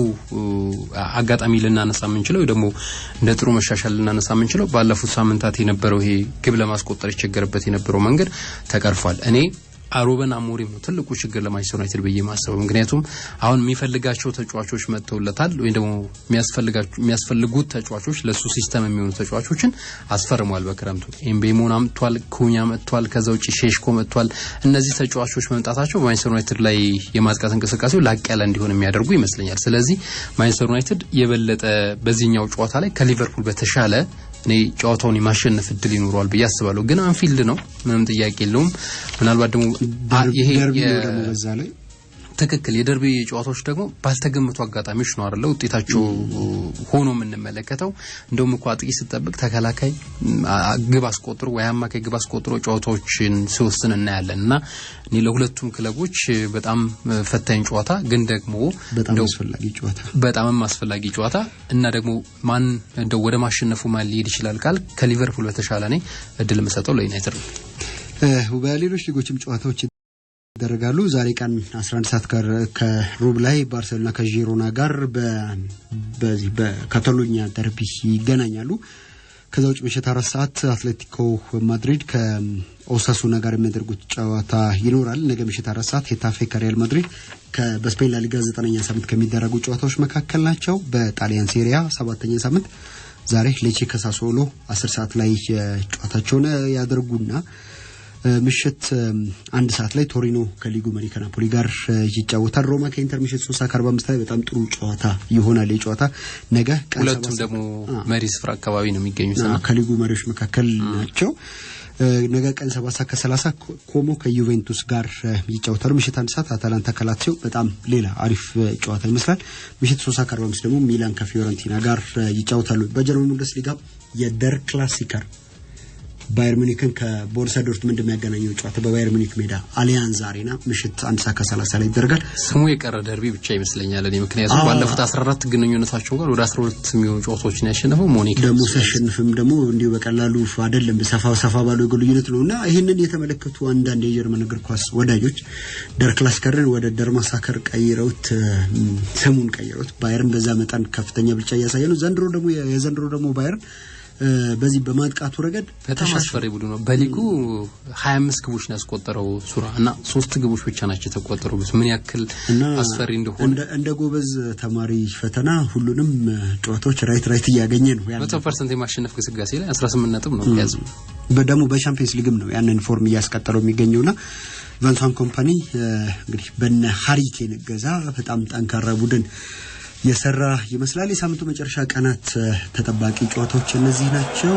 አጋጣሚ ልናነሳ የምንችለው ወይ ደግሞ እንደ ጥሩ መሻሻል ልናነሳ የምንችለው ባለፉት ሳምንታት የነበረው ይሄ ግብ ለማስቆጠር ይቸገርበት የነበረው መንገድ ተቀርፏል እኔ ሩበን አሞሪም ነው ትልቁ ችግር ለማንቸስተር ዩናይትድ በየማሰበው ምክንያቱም አሁን የሚፈልጋቸው ተጫዋቾች መጥተውለታል ወይ ደግሞ የሚያስፈልጉት ተጫዋቾች ለሱ ሲስተም የሚሆኑ ተጫዋቾችን አስፈርሟል በክረምቱ ኤምቤሞን አምጥቷል ኩኛ መጥቷል ከዛው ጪ ሼሽኮ መጥቷል እነዚህ ተጫዋቾች መምጣታቸው ማንቸስተር ዩናይትድ ላይ የማጥቃት እንቅስቃሴው ላቅ ያለ እንዲሆን የሚያደርጉ ይመስለኛል ስለዚህ ማንቸስተር ዩናይትድ የበለጠ በዚህኛው ጨዋታ ላይ ከሊቨርፑል በተሻለ እኔ ጨዋታውን የማሸነፍ እድል ይኖረዋል በያስባለሁ ግን አንፊልድ ነው ምንም ጥያቄ የለውም ምናልባት ደግሞ ይሄ ደግሞ በዛ ላይ ትክክል የደርቢ ጨዋታዎች ደግሞ ባልተገመቱ አጋጣሚዎች ነው አይደል ውጤታቸው ሆኖ የምንመለከተው እንደውም እንኳን አጥቂ ሲጠብቅ ተከላካይ ግብ አስቆጥሮ ወይ አማካይ ግብ አስቆጥሮ ጨዋታዎችን ሲወስን እናያለንና እኔ ለሁለቱም ክለቦች በጣም ፈታኝ ጨዋታ ግን ደግሞ በጣም አስፈላጊ ጨዋታ እና ደግሞ ማን እንደው ወደ ማሸነፉ ማን ሊሄድ ይችላል ካል ከሊቨርፑል በተሻለ ነው እድል መስጠው ለዩናይትድ ነው በሌሎች ሊጎችም ጨዋታዎች ደረጋሉ ዛሬ ቀን 11 ሰዓት ጋር ከሩብ ላይ ባርሴሎና ከጂሮና ጋር በዚህ በካታሎኒያ ደርቢ ይገናኛሉ ከዛው ምሽት 4 ሰዓት አትሌቲኮ ማድሪድ ከኦሳሱና ጋር የሚያደርጉት ጨዋታ ይኖራል ነገ ምሽት 4 ሰዓት ሄታፌ ከሪያል ማድሪድ በስፔን ላሊጋ 9ኛ ሳምንት ከሚደረጉ ጨዋታዎች መካከል ናቸው በጣሊያን ሴሪያ 7ኛ ሳምንት ዛሬ ሌቼ ከሳሶሎ 10 ሰዓት ላይ ጨዋታቸውን ያደርጉና ምሽት 1 ሰዓት ላይ ቶሪኖ ከሊጉ መሪ ከናፖሊ ጋር ይጫወታል ሮማ ከኢንተር ምሽት 3:45 ላይ በጣም ጥሩ ጨዋታ ይሆናል የጨዋታ ነገ ሁለቱም ደግሞ መሪ ስፍራ አካባቢ ነው የሚገኙት ከሊጉ መሪዎች መካከል ናቸው ነገ ቀን 7:30 ኮሞ ከዩቬንቱስ ጋር ይጫወታሉ ምሽት 1 ሰዓት አታላንታ ከላትሲዮ በጣም ሌላ አሪፍ ጨዋታ ይመስላል ምሽት 3:45 ደግሞ ሚላን ከፊዮረንቲና ጋር ይጫወታሉ በጀርመን ቡንደስሊጋ የደር ክላሲከር ባየር ሙኒክን ከቦሩሲያ ዶርትሙንድ የሚያገናኘው ጨዋታ በባየር ሙኒክ ሜዳ አሊያንዝ አሬና ምሽት 1:30 ላይ ይደረጋል ስሙ የቀረ ደርቢ ብቻ ይመስለኛል እኔ ምክንያቱም ባለፉት 14 ግንኙነታቸው ጋር ወደ 12 የሚሆኑ ጨዋታዎችን ያሸነፈው ሙኒክ ደግሞ ሲያሸንፍም ደግሞ እንዲሁ በቀላሉ አይደለም ሰፋ ባለው ግንኙነት ነውና ይሄንን የተመለከቱ አንዳንድ የጀርመን እግር ኳስ ወዳጆች ደር ክላሲከርን ወደ ደር ማሳከር ቀይረውት ስሙን ቀይረውት ባየርን በዛ መጠን ከፍተኛ ብልጫ ያሳያሉ ዘንድሮ ደግሞ ባየርን በዚህ በማጥቃቱ ረገድ በጣም አስፈሪ ቡድን ነው በሊጉ 25 ግቦች ነው ያስቆጠረው ሱራ እና 3 ግቦች ብቻ ናቸው የተቆጠሩት ምን ያክል አስፈሪ እንደሆነ እንደ ጎበዝ ተማሪ ፈተና ሁሉንም ጨዋታዎች ራይት ያገኘ ነው 100% የማሸነፍ ግስጋሴ ላይ 18 ነጥብ ነው ያዘው በደሙ በቻምፒየንስ ሊግም ነው ያንን ፎርም ያስቀጠለው የሚገኘውና ቫንሳን ኮምፓኒ እንግዲህ በነ ሃሪኬን ገዛ በጣም ጠንካራ ቡድን የሰራ ይመስላል የሳምንቱ መጨረሻ ቀናት ተጠባቂ ጨዋታዎች እነዚህ ናቸው